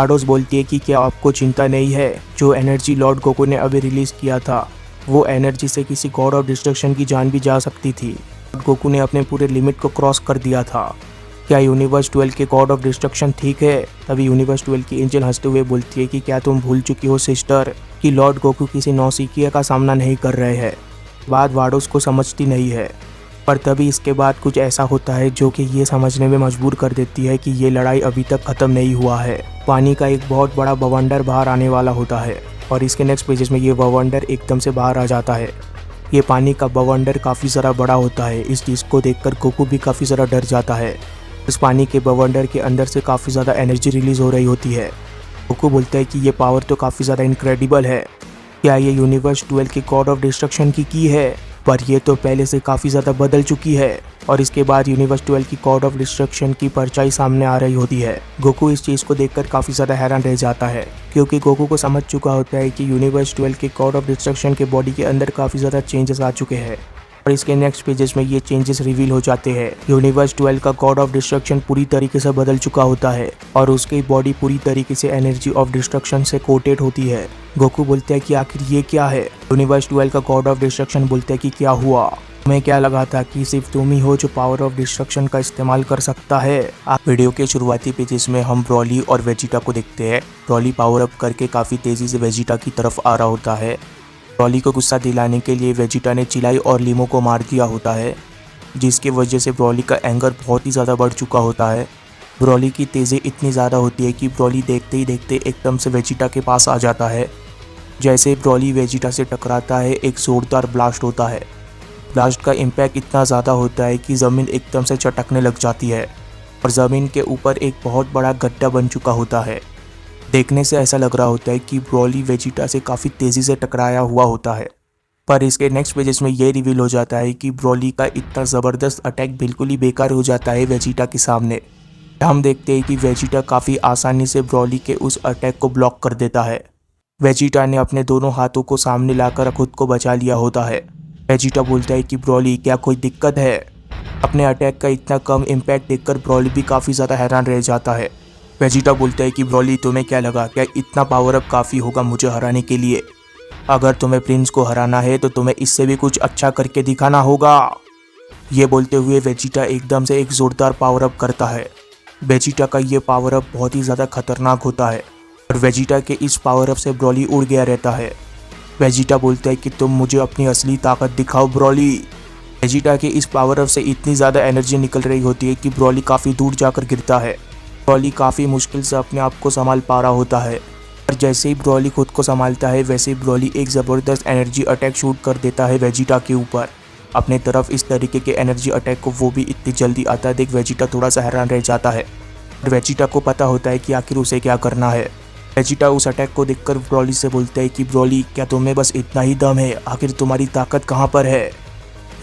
आडोस बोलती है कि क्या आपको चिंता नहीं है? जो एनर्जी लॉर्ड गोकू ने अभी रिलीज़ किया था वो एनर्जी से किसी गॉड ऑफ डिस्ट्रक्शन की जान भी जा सकती थी। गोकू ने अपने पूरे लिमिट को क्रॉस कर दिया था। क्या यूनिवर्स 12 के गॉड ऑफ डिस्ट्रक्शन ठीक है? तभी यूनिवर्स 12 की एंजल हंसते हुए बोलती है कि क्या तुम भूल चुकी हो सिस्टर कि लॉर्ड गोकू किसी नौसिखिया का सामना नहीं कर रहे हैं। बात वाडोस को समझती नहीं है, पर तभी इसके बाद कुछ ऐसा होता है जो कि ये समझने में मजबूर कर देती है कि ये लड़ाई अभी तक ख़त्म नहीं हुआ है। पानी का एक बहुत बड़ा बवंडर बाहर आने वाला होता है और इसके नेक्स्ट पेजेस में ये बवंडर एकदम से बाहर आ जाता है। ये पानी का बवंडर काफ़ी ज़रा बड़ा होता है। इस चीज़ को देखकर गोकू भी काफ़ी ज़रा डर जाता है। इस पानी के बवंडर के अंदर से काफ़ी ज़्यादा एनर्जी रिलीज़ हो रही होती है। गोकू बोलता है कि ये पावर तो काफ़ी ज़्यादा इनक्रेडिबल है। क्या ये यूनिवर्स 12 के गॉड ऑफ डिस्ट्रक्शन की है? पर ये तो पहले से काफ़ी ज़्यादा बदल चुकी है। और इसके बाद यूनिवर्स 12 की गॉड ऑफ डिस्ट्रक्शन की परछाई सामने आ रही होती है। गोकू इस चीज़ को देखकर काफ़ी ज़्यादा हैरान रह जाता है, क्योंकि गोकू को समझ चुका होता है कि यूनिवर्स 12 के गॉड ऑफ डिस्ट्रक्शन के बॉडी के अंदर काफ़ी ज़्यादा चेंजेस आ चुके हैं। और इसके नेक्स्ट पेजेस में ये चेंजेस रिवील हो जाते हैं। यूनिवर्स 12 का गॉड ऑफ डिस्ट्रक्शन पूरी तरीके से बदल चुका होता है और उसकी बॉडी पूरी तरीके से एनर्जी ऑफ डिस्ट्रक्शन से कोटेड होती है। गोकू बोलते हैं कि आखिर ये क्या है? यूनिवर्स 12 का गॉड ऑफ डिस्ट्रक्शन बोलते हैं कि क्या हुआ? तुम्हें क्या लगा था कि सिर्फ तुम ही हो जो पावर ऑफ डिस्ट्रक्शन का इस्तेमाल कर सकता है? वीडियो के शुरुआती पेजेस में हम ब्रॉली और वेजिटा को देखते हैं। ब्रॉली पावर अप करके काफ़ी तेज़ी से वेजिटा की तरफ आ रहा होता है। ब्रॉली को गुस्सा दिलाने के लिए वेजिटा ने चिलाई और लीमो को मार दिया होता है, जिसकी वजह से ब्रॉली का एंगर बहुत ही ज़्यादा बढ़ चुका होता है। ब्रॉली की तेज़ी इतनी ज़्यादा होती है कि ब्रॉली देखते ही देखते एकदम से वेजिटा के पास आ जाता है। जैसे ब्रॉली वेजिटा से टकराता है, एक ज़ोरदार ब्लास्ट होता है। ब्लास्ट का इम्पैक्ट इतना ज़्यादा होता है कि ज़मीन एकदम से चटकने लग जाती है और ज़मीन के ऊपर एक बहुत बड़ा गड्ढा बन चुका होता है। देखने से ऐसा लग रहा होता है कि ब्रॉली वेजिटा से काफ़ी तेज़ी से टकराया हुआ होता है। पर इसके नेक्स्ट पेजेस में ये रिवील हो जाता है कि ब्रॉली का इतना ज़बरदस्त अटैक बिल्कुल ही बेकार हो जाता है वेजिटा के सामने। हम देखते हैं कि वेजिटा काफ़ी आसानी से ब्रॉली के उस अटैक को ब्लॉक कर देता है। वेजिटा ने अपने दोनों हाथों को सामने लाकर खुद को बचा लिया होता है। वेजिटा बोलता है कि ब्रॉली, क्या कोई दिक्कत है? अपने अटैक का इतना कम इम्पैक्ट देखकर ब्रॉली भी काफ़ी ज़्यादा हैरान रह जाता है। वेजिटा बोलता है कि ब्रॉली, तुम्हें क्या लगा, क्या इतना पावर अप काफ़ी होगा मुझे हराने के लिए? अगर तुम्हें प्रिंस को हराना है तो तुम्हें इससे भी कुछ अच्छा करके दिखाना होगा। ये बोलते हुए वेजिटा एकदम से एक ज़ोरदार पावर अप करता है। वेजिटा का ये पावर अप बहुत ही ज़्यादा खतरनाक होता है और वेजिटा के इस पावर अप से ब्रॉली उड़ गया रहता है। वेजिटा बोलता है कि तुम मुझे अपनी असली ताकत दिखाओ ब्रॉली। वेजिटा के इस पावर अप से इतनी ज़्यादा एनर्जी निकल रही होती है कि ब्रॉली काफ़ी दूर जाकर गिरता है। ब्रॉली काफ़ी मुश्किल से अपने आप को संभाल पा रहा होता है, और जैसे ही ब्रॉली खुद को संभालता है वैसे ही ब्रॉली एक ज़बरदस्त एनर्जी अटैक शूट कर देता है वेजिटा के ऊपर अपने तरफ। इस तरीके के एनर्जी अटैक को वो भी इतनी जल्दी आता है देख वेजिटा थोड़ा सा हैरान रह जाता है और वेजिटा को पता होता है कि आखिर उसे क्या करना है। वेजिटा उस अटैक को देखकर ब्रॉली से बोलता है कि ब्रॉली, क्या तुम्हें बस इतना ही दम है? आखिर तुम्हारी ताकत कहाँ पर है?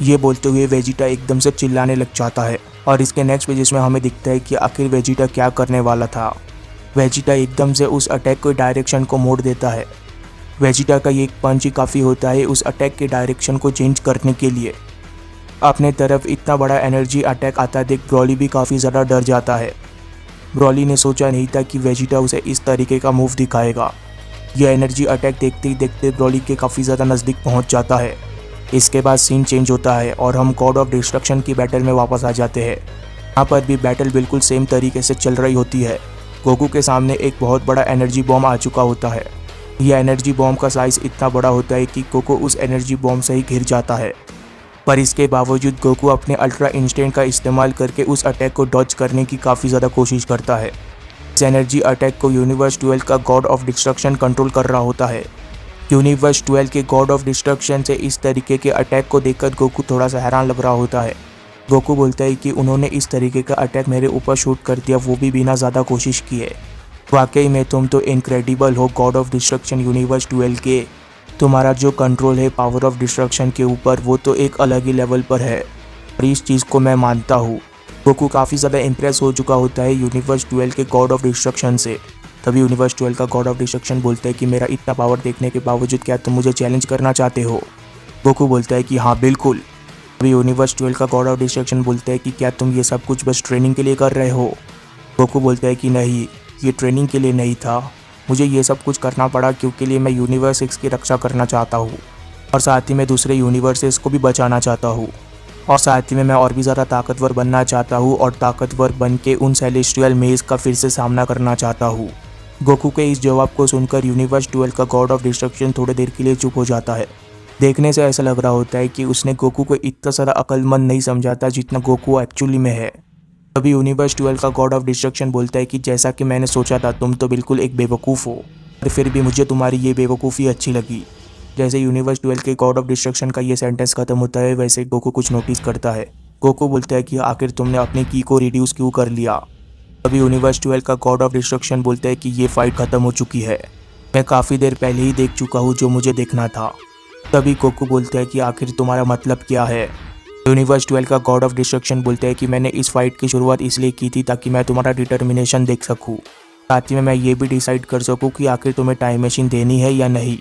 ये बोलते हुए वेजिटा एकदम से चिल्लाने लग जाता है और इसके नेक्स्ट पेजेस में हमें दिखता है कि आखिर वेजिटा क्या करने वाला था। वेजिटा एकदम से उस अटैक के डायरेक्शन को मोड़ देता है। वेजिटा का ये एक पंच ही काफ़ी होता है उस अटैक के डायरेक्शन को चेंज करने के लिए। अपने तरफ इतना बड़ा एनर्जी अटैक आता देख ब्रॉली भी काफ़ी ज़्यादा डर जाता है। ब्रॉली ने सोचा नहीं था कि वेजिटा उसे इस तरीके का मूव दिखाएगा। यह एनर्जी अटैक देखते ही देखते ब्रॉली के काफ़ी ज़्यादा नज़दीक पहुंच जाता है। इसके बाद सीन चेंज होता है और हम गॉड ऑफ डिस्ट्रक्शन की बैटल में वापस आ जाते हैं। यहाँ पर भी बैटल बिल्कुल सेम तरीके से चल रही होती है। गोकू के सामने एक बहुत बड़ा एनर्जी बॉम्ब आ चुका होता है। यह एनर्जी बॉम्ब का साइज़ इतना बड़ा होता है कि गोकू उस एनर्जी बॉम्ब से ही घिर जाता है, पर इसके बावजूद गोकू अपने अल्ट्रा इंस्टेंट का इस्तेमाल करके उस अटैक को डॉज करने की काफ़ी ज़्यादा कोशिश करता है। इस एनर्जी अटैक को यूनिवर्स 12 का गॉड ऑफ डिस्ट्रक्शन कंट्रोल कर रहा होता है। यूनिवर्स 12 के गॉड ऑफ डिस्ट्रक्शन से इस तरीके के अटैक को देखकर गोकू थोड़ा सा हैरान लग रहा होता है। गोकू बोलता है कि उन्होंने इस तरीके का अटैक मेरे ऊपर शूट कर दिया, वो भी बिना ज़्यादा कोशिश किए। वाकई में तुम तो इनक्रेडिबल हो गॉड ऑफ डिस्ट्रक्शन यूनिवर्स 12 के। तुम्हारा जो कंट्रोल है पावर ऑफ डिस्ट्रक्शन के ऊपर वो तो एक अलग ही लेवल पर है और इस चीज़ को मैं मानता हूँ। गोकू काफ़ी ज़्यादा इम्प्रेस हो चुका होता है यूनिवर्स 12 के गॉड ऑफ डिस्ट्रक्शन से। तभी यूनिवर्स 12 का गॉड ऑफ डिस्ट्रक्शन बोलता है कि मेरा इतना पावर देखने के बावजूद क्या तुम मुझे चैलेंज करना चाहते हो। गोकू बोलता है कि हाँ बिल्कुल। तभी यूनिवर्स 12 का गॉड ऑफ डिस्ट्रक्शन बोलता है कि क्या तुम ये सब कुछ बस ट्रेनिंग के लिए कर रहे हो। गोकू बोलता है कि नहीं, ये ट्रेनिंग के लिए नहीं था, मुझे ये सब कुछ करना पड़ा क्योंकि लिए मैं यूनिवर्स 6 की रक्षा करना चाहता हूँ और साथ ही मैं दूसरे यूनिवर्सेस को भी बचाना चाहता हूँ और साथ ही में मैं और भी ज़्यादा ताकतवर बनना चाहता हूँ और ताकतवर बन के उन सेलेस्टियल मेज का फिर से सामना करना चाहता हूँ। गोकू के इस जवाब को सुनकर यूनिवर्स 12 का गॉड ऑफ डिस्ट्रक्शन थोड़ी देर के लिए चुप हो जाता है। देखने से ऐसा लग रहा होता है कि उसने गोकू को इतना सारा अक्लमंद नहीं समझा था जितना गोकू एक्चुअली में है। तभी यूनिवर्स 12 का गॉड ऑफ डिस्ट्रक्शन बोलता है कि जैसा कि मैंने सोचा था तुम तो बिल्कुल एक बेवकूफ़ हो, और फिर भी मुझे तुम्हारी ये बेवकूफ़ी अच्छी लगी। जैसे यूनिवर्स 12 के गॉड ऑफ डिस्ट्रक्शन का ये सेंटेंस खत्म होता है वैसे गोकू कुछ नोटिस करता है। गोकू बोलता है कि आखिर तुमने अपनी की को रिड्यूस क्यों कर लिया। तभी यूनिवर्स 12 का गॉड ऑफ डिस्ट्रक्शन बोलता है कि ये फाइट खत्म हो चुकी है, मैं काफ़ी देर पहले ही देख चुका हूँ जो मुझे देखना था। तभी गोकू बोलता है कि आखिर तुम्हारा मतलब क्या है। यूनिवर्स 12 का गॉड ऑफ डिस्ट्रक्शन बोलता है कि मैंने इस फाइट की शुरुआत इसलिए की थी ताकि मैं तुम्हारा डिटर्मिनेशन देख सकूं, साथ ही में मैं ये भी डिसाइड कर सकूं कि आखिर तुम्हें टाइम मशीन देनी है या नहीं।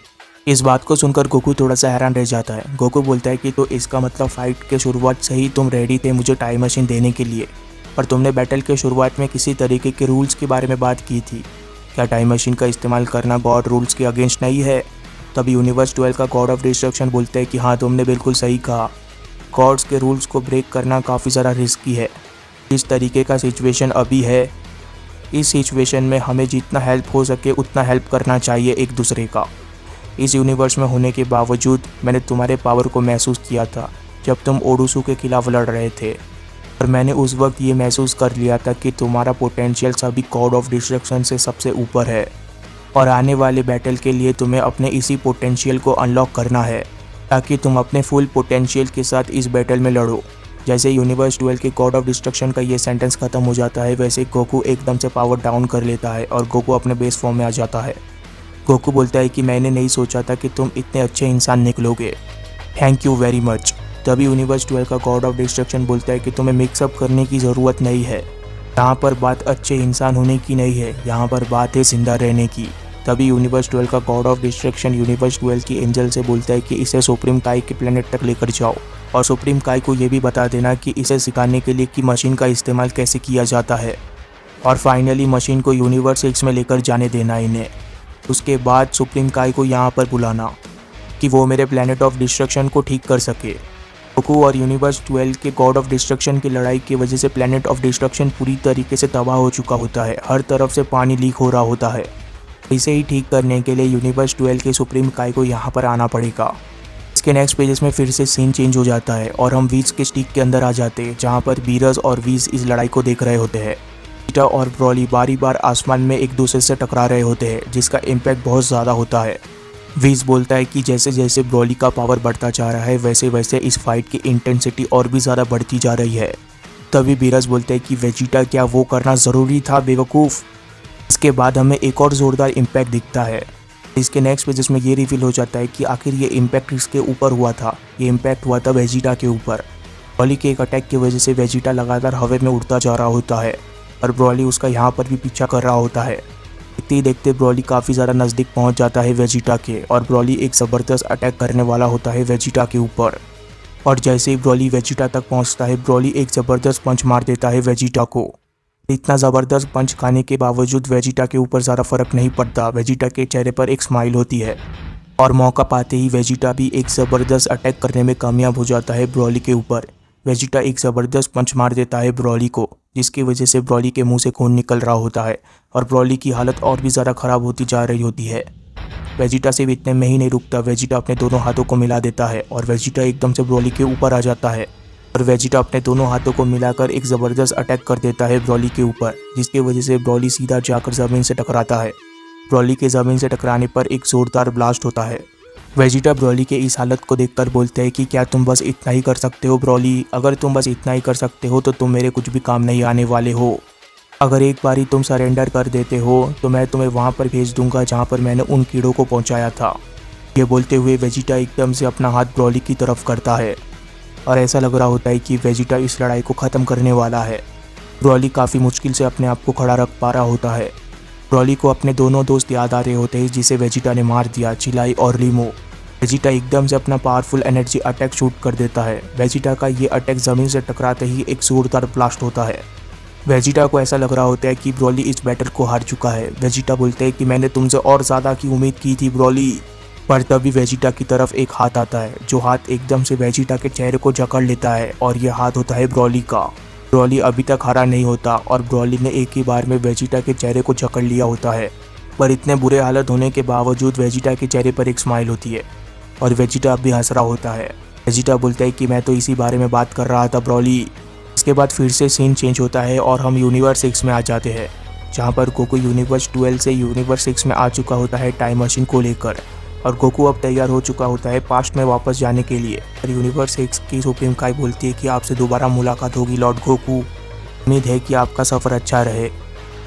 इस बात को सुनकर गोकू थोड़ा सा हैरान रह जाता है। गोकू बोलता है कि तो इसका मतलब फाइट के शुरुआत से ही तुम रेडी थे मुझे टाइम मशीन देने के लिए, पर तुमने बैटल के शुरुआत में किसी तरीके के रूल्स के बारे में बात की थी। क्या टाइम मशीन का इस्तेमाल करना गॉड रूल्स के अगेंस्ट नहीं है। तभी यूनिवर्स 12 का गॉड ऑफ डिस्ट्रक्शन बोलता है कि हाँ तुमने बिल्कुल सही कहा, गॉड्स के रूल्स को ब्रेक करना काफ़ी ज़्यादा रिस्की है। इस तरीके का सिचुएशन अभी है, इस सिचुएशन में हमें जितना हेल्प हो सके उतना हेल्प करना चाहिए एक दूसरे का। इस यूनिवर्स में होने के बावजूद मैंने तुम्हारे पावर को महसूस किया था जब तुम ओडुसू के खिलाफ लड़ रहे थे, और मैंने उस वक्त ये महसूस कर लिया था कि तुम्हारा पोटेंशियल सभी गॉड ऑफ डिस्ट्रक्शन से सबसे ऊपर है और आने वाले बैटल के लिए तुम्हें अपने इसी पोटेंशियल को अनलॉक करना है ताकि तुम अपने फुल पोटेंशियल के साथ इस बैटल में लड़ो। जैसे यूनिवर्स 12 के गॉड ऑफ डिस्ट्रक्शन का ये सेंटेंस खत्म हो जाता है वैसे गोकू एकदम से पावर डाउन कर लेता है और गोकू अपने बेस फॉर्म में आ जाता है। गोकू बोलता है कि मैंने नहीं सोचा था कि तुम इतने अच्छे इंसान निकलोगे, थैंक यू वेरी मच। तभी यूनिवर्स 12 का गॉड ऑफ डिस्ट्रक्शन बोलता है कि तुम्हें मिक्सअप करने की ज़रूरत नहीं है, यहाँ पर बात अच्छे इंसान होने की नहीं है, यहाँ पर बात है जिंदा रहने की। तभी यूनिवर्स 12 का गॉड ऑफ डिस्ट्रक्शन यूनिवर्स 12 की एंजल से बोलता है कि इसे सुप्रीम काई के प्लेनेट तक लेकर जाओ और सुप्रीम काई को ये भी बता देना कि इसे सिखाने के लिए कि मशीन का इस्तेमाल कैसे किया जाता है और फाइनली मशीन को यूनिवर्स 6 में लेकर जाने देना इन्हें। उसके बाद सुप्रीम काई को यहाँ पर बुलाना कि वो मेरे प्लेनेट ऑफ डिस्ट्रक्शन को ठीक कर सके। गोकू और यूनिवर्स 12 के गॉड ऑफ डिस्ट्रक्शन की लड़ाई की वजह से प्लेनेट ऑफ डिस्ट्रक्शन पूरी तरीके से तबाह हो चुका होता है, हर तरफ से पानी लीक हो रहा होता है। इसे ही ठीक करने के लिए यूनिवर्स 12 के सुप्रीम काई को यहाँ पर आना पड़ेगा। इसके नेक्स्ट पेजेस में फिर से सीन चेंज हो जाता है और हम वीज के स्टिक के अंदर आ जाते हैं जहाँ पर बीरस और वीज इस लड़ाई को देख रहे होते हैं। पीटा और ब्रॉली बारी बार आसमान में एक दूसरे से टकरा रहे होते हैं जिसका इम्पैक्ट बहुत ज़्यादा होता है। वीज बोलता है कि जैसे जैसे ब्रॉली का पावर बढ़ता जा रहा है वैसे वैसे इस फाइट की इंटेंसिटी और भी ज़्यादा बढ़ती जा रही है। तभी बीरस बोलते हैं कि वेजिटा क्या वो करना ज़रूरी था बेवकूफ़। इसके बाद हमें एक और ज़ोरदार इम्पैक्ट दिखता है। इसके नेक्स्ट पेजेस में ये रिवील हो जाता है कि आखिर ये इम्पैक्ट किसके ऊपर हुआ था। ये इम्पैक्ट हुआ था वेजिटा के ऊपर। ब्रॉली के एक अटैक की वजह से वेजिटा लगातार हवा में उड़ता जा रहा होता है और ब्रॉली उसका यहाँ पर भी पीछा कर रहा होता है। देखते ही देखते ब्रॉली काफ़ी ज़्यादा नज़दीक पहुँच जाता है वेजिटा के और ब्रॉली एक ज़बरदस्त अटैक करने वाला होता है वेजिटा के ऊपर। और जैसे ही ब्रॉली वेजिटा तक पहुँचता है ब्रॉली एक ज़बरदस्त पंच मार देता है वेजिटा को। इतना ज़बरदस्त पंच खाने के बावजूद वेजिटा के ऊपर ज़्यादा फर्क नहीं पड़ता। वेजिटा के चेहरे पर एक स्माइल होती है और मौका पाते ही वेजिटा भी एक ज़बरदस्त अटैक करने में कामयाब हो जाता है ब्रॉली के ऊपर। वेजिटा एक ज़बरदस्त पंच मार देता है ब्रॉली को जिसकी वजह से ब्रॉली के मुंह से खून निकल रहा होता है और ब्रॉली की हालत और भी ज़्यादा ख़राब होती जा रही होती है। वेजिटा सिर्फ इतने में ही नहीं रुकता, वेजिटा अपने दोनों हाथों को मिला देता है और वेजिटा एकदम से ब्रॉली के ऊपर आ जाता है और वेजिटा अपने दोनों हाथों को मिलाकर एक ज़बरदस्त अटैक कर देता है ब्रॉली के ऊपर जिसकी वजह से ब्रॉली सीधा जाकर ज़मीन से टकराता है। ब्रॉली के ज़मीन से टकराने पर एक ज़ोरदार ब्लास्ट होता है। वेजिटा ब्रॉली के इस हालत को देखकर बोलते हैं कि क्या तुम बस इतना ही कर सकते हो ब्रॉली, अगर तुम बस इतना ही कर सकते हो तो तुम मेरे कुछ भी काम नहीं आने वाले हो। अगर एक बारी तुम सरेंडर कर देते हो तो मैं तुम्हें वहाँ पर भेज दूंगा जहाँ पर मैंने उन कीड़ों को पहुँचाया था। ये बोलते हुए वेजिटा एकदम से अपना हाथ ब्रॉली की तरफ करता है और ऐसा लग रहा होता है कि वेजिटा इस लड़ाई को ख़त्म करने वाला है। ब्रॉली काफ़ी मुश्किल से अपने आप को खड़ा रख पा रहा होता है। ब्रॉली को अपने दोनों दोस्त याद आ रहे होते हैं जिसे वेजिटा ने मार दिया, चिलाई और लीमो। वेजिटा एकदम से अपना पावरफुल एनर्जी अटैक शूट कर देता है। वेजिटा का ये अटैक ज़मीन से टकराते ही एक जोरदार ब्लास्ट होता है। वेजिटा को ऐसा लग रहा होता है कि ब्रॉली इस बैटल को हार चुका है। वेजिटा बोलते हैं कि मैंने तुमसे और ज़्यादा की उम्मीद की थी ब्रॉली। पर तभी वेजिटा की तरफ एक हाथ आता है, जो हाथ एकदम से वेजिटा के चेहरे को जकड़ लेता है और यह हाथ होता है ब्रॉली का। ब्रॉली अभी तक हारा नहीं होता और ब्रॉली ने एक ही बार में वेजिटा के चेहरे को जकड़ लिया होता है। पर इतने बुरे हालत होने के बावजूद वेजिटा के चेहरे पर एक स्माइल होती है और वेजिटा अब भी हंस रहा होता है। वेजिटा बोलता है कि मैं तो इसी बारे में बात कर रहा था ब्रॉली। इसके बाद फिर से सीन चेंज होता है और हम यूनिवर्स 6 में आ जाते हैं, जहाँ पर गोकू यूनिवर्स 12 से यूनिवर्स 6 में आ चुका होता है टाइम मशीन को लेकर। और गोकू अब तैयार हो चुका होता है पास्ट में वापस जाने के लिए। और यूनिवर्स 6 की सुप्रीम काई बोलती है कि आपसे दोबारा मुलाकात होगी लॉर्ड गोकू, उम्मीद है कि आपका सफ़र अच्छा रहे।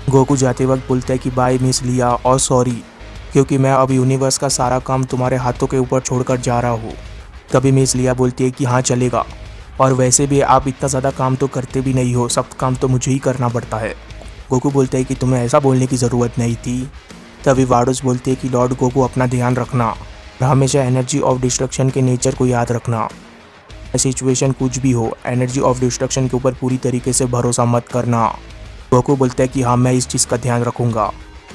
गोकू जाते वक्त बोलता है कि बाय मिस लिया और सॉरी, क्योंकि मैं अब यूनिवर्स का सारा काम तुम्हारे हाथों के ऊपर छोड़कर जा रहा हूँ। तभी मिस लिया बोलती है कि हाँ चलेगा, और वैसे भी आप इतना ज़्यादा काम तो करते भी नहीं हो, सब काम तो मुझे ही करना पड़ता है। गोकू बोलता है कि तुम्हें ऐसा बोलने की ज़रूरत नहीं थी। तभी वाडोस बोलते हैं कि लॉर्ड गोकू अपना ध्यान रखना और हमेशा एनर्जी ऑफ डिस्ट्रक्शन के नेचर को याद रखना। सिचुएशन कुछ भी हो, एनर्जी ऑफ डिस्ट्रक्शन के ऊपर पूरी तरीके से भरोसा मत करना। गोकू बोलता है कि हाँ मैं इस चीज़ का ध्यान रखूँगा।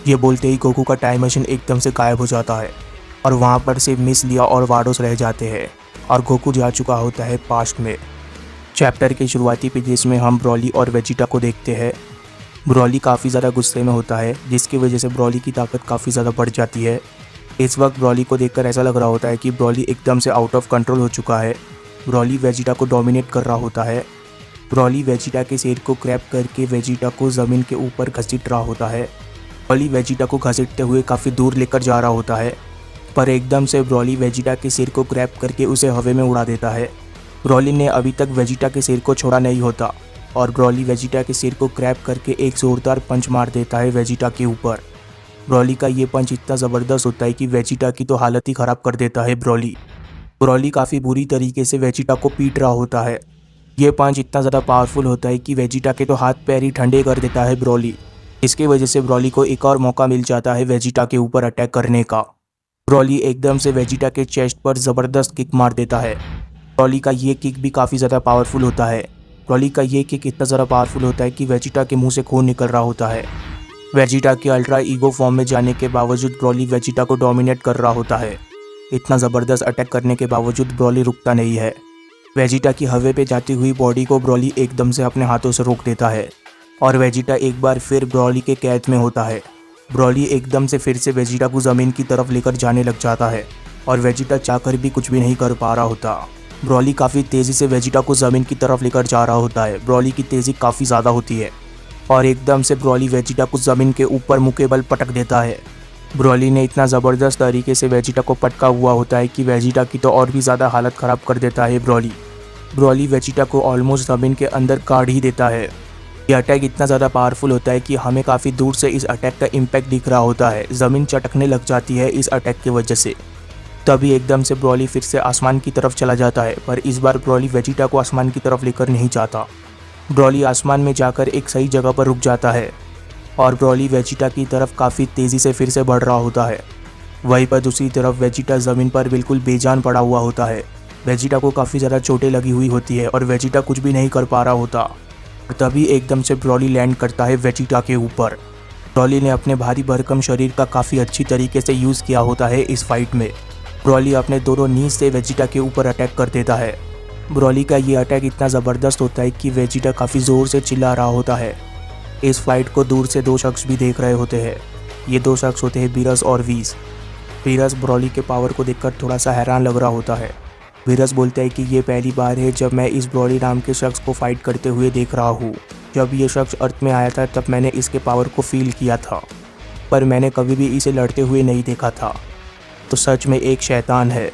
ये बोलते ही गोकू का टाइम मशीन एकदम से गायब हो जाता है और वहाँ पर सिर्फ मिस लिया और वाडोस रह जाते हैं और गोकू जा चुका होता है पास्ट में। चैप्टर के शुरुआती पेजेस में हम ब्रॉली और वेजिटा को देखते हैं। ब्रॉली काफ़ी ज़्यादा गुस्से में होता है, जिसकी वजह से ब्रॉली की ताकत काफ़ी ज़्यादा बढ़ जाती है। इस वक्त ब्रॉली को देखकर ऐसा लग रहा होता है कि ब्रॉली एकदम से आउट ऑफ कंट्रोल हो चुका है। ब्रॉली वेजिटा को डोमिनेट कर रहा होता है। ब्रॉली वेजिटा के सिर को क्रैप करके वेजिटा को ज़मीन के ऊपर घसीट रहा होता है। ब्रॉली वेजिटा को घसीटते हुए काफ़ी दूर लेकर जा रहा होता है, पर एकदम से ब्रॉली वेजिटा के सिर को क्रैप करके उसे हवा में उड़ा देता है। ब्रॉली ने अभी तक वेजिटा के सिर को छोड़ा नहीं होता और ब्रॉली वेजिटा के सिर को क्रैप करके एक जोरदार पंच मार देता है वेजिटा के ऊपर। ब्रॉली का ये पंच इतना ज़बरदस्त होता है कि वेजिटा की तो हालत ही ख़राब कर देता है ब्रॉली काफ़ी बुरी तरीके से वेजिटा को पीट रहा होता है। ये पंच इतना ज़्यादा पावरफुल होता है कि वेजिटा के तो हाथ पैर ही ठंडे कर देता है ब्रॉली। इसकी वजह से ब्रॉली को एक और मौका मिल जाता है वेजिटा के ऊपर अटैक करने का। ब्रॉली एकदम से वेजिटा के चेस्ट पर ज़बरदस्त किक मार देता है। ब्रॉली का ये किक भी काफ़ी ज़्यादा पावरफुल होता है। ब्रॉली का ये किक इतना ज़्यादा पावरफुल होता है कि वेजिटा के मुंह से खून निकल रहा होता है। वेजिटा के अल्ट्रा ईगो फॉर्म में जाने के बावजूद ब्रॉली वेजिटा को डोमिनेट कर रहा होता है। इतना ज़बरदस्त अटैक करने के बावजूद ब्रॉली रुकता नहीं है। वेजिटा की हवा पे जाती हुई बॉडी को ब्रॉली एकदम से अपने हाथों से रोक देता है और वेजिटा एक बार फिर ब्रॉली के कैद में होता है। ब्रॉली एकदम से फिर से वेजिटा को ज़मीन की तरफ लेकर जाने लग जाता है और वेजिटा चाहकर भी कुछ भी नहीं कर पा रहा होता। ब्रॉली काफ़ी तेज़ी से वेजिटा को ज़मीन की तरफ लेकर जा रहा होता है। ब्रॉली की तेज़ी काफ़ी ज़्यादा होती है और एकदम से ब्रॉली वेजिटा को ज़मीन के ऊपर मुँह के बल पटक देता है। ब्रॉली ने इतना ज़बरदस्त तरीके से वेजिटा को पटका हुआ होता है कि वेजिटा की तो और भी ज़्यादा हालत ख़राब कर देता है ब्रॉली वेजिटा को ऑलमोस्ट ज़मीन के अंदर काढ़ ही देता है। ये अटैक इतना ज़्यादा पावरफुल होता है कि हमें काफ़ी दूर से इस अटैक का इम्पैक्ट दिख रहा होता है। ज़मीन चटकने लग जाती है इस अटैक की वजह से। तभी एकदम से ब्रॉली फिर से आसमान की तरफ चला जाता है, पर इस बार ब्रॉली वेजिटा को आसमान की तरफ लेकर नहीं जाता। ब्रॉली आसमान में जाकर एक सही जगह पर रुक जाता है और ब्रॉली वेजिटा की तरफ काफ़ी तेज़ी से फिर से बढ़ रहा होता है। वहीं पर दूसरी तरफ वेजिटा ज़मीन पर बिल्कुल बेजान पड़ा हुआ होता है। वेजिटा को काफ़ी ज़्यादा चोटें लगी हुई होती है और वेजिटा कुछ भी नहीं कर पा रहा होता। और तभी एकदम से ब्रॉली लैंड करता है वेजिटा के ऊपर। ब्रॉली ने अपने भारी भरकम शरीर का काफ़ी अच्छी तरीके से यूज़ किया होता है इस फाइट में। ब्रॉली अपने दोनों नीज से वेजिटा के ऊपर अटैक कर देता है। ब्रॉली का ये अटैक इतना ज़बरदस्त होता है कि वेजिटा काफ़ी ज़ोर से चिल्ला रहा होता है। इस फाइट को दूर से दो शख्स भी देख रहे होते हैं। ये दो शख्स होते हैं बीरस और वीस। बीरस ब्रॉली के पावर को देखकर थोड़ा सा हैरान लग रहा होता है। बीरस बोलता है कि ये पहली बार है जब मैं इस ब्रॉली नाम के शख्स को फाइट करते हुए देख रहा हूँ। जब ये शख्स अर्थ में आया था तब मैंने इसके पावर को फील किया था, पर मैंने कभी भी इसे लड़ते हुए नहीं देखा था। तो सच में एक शैतान है।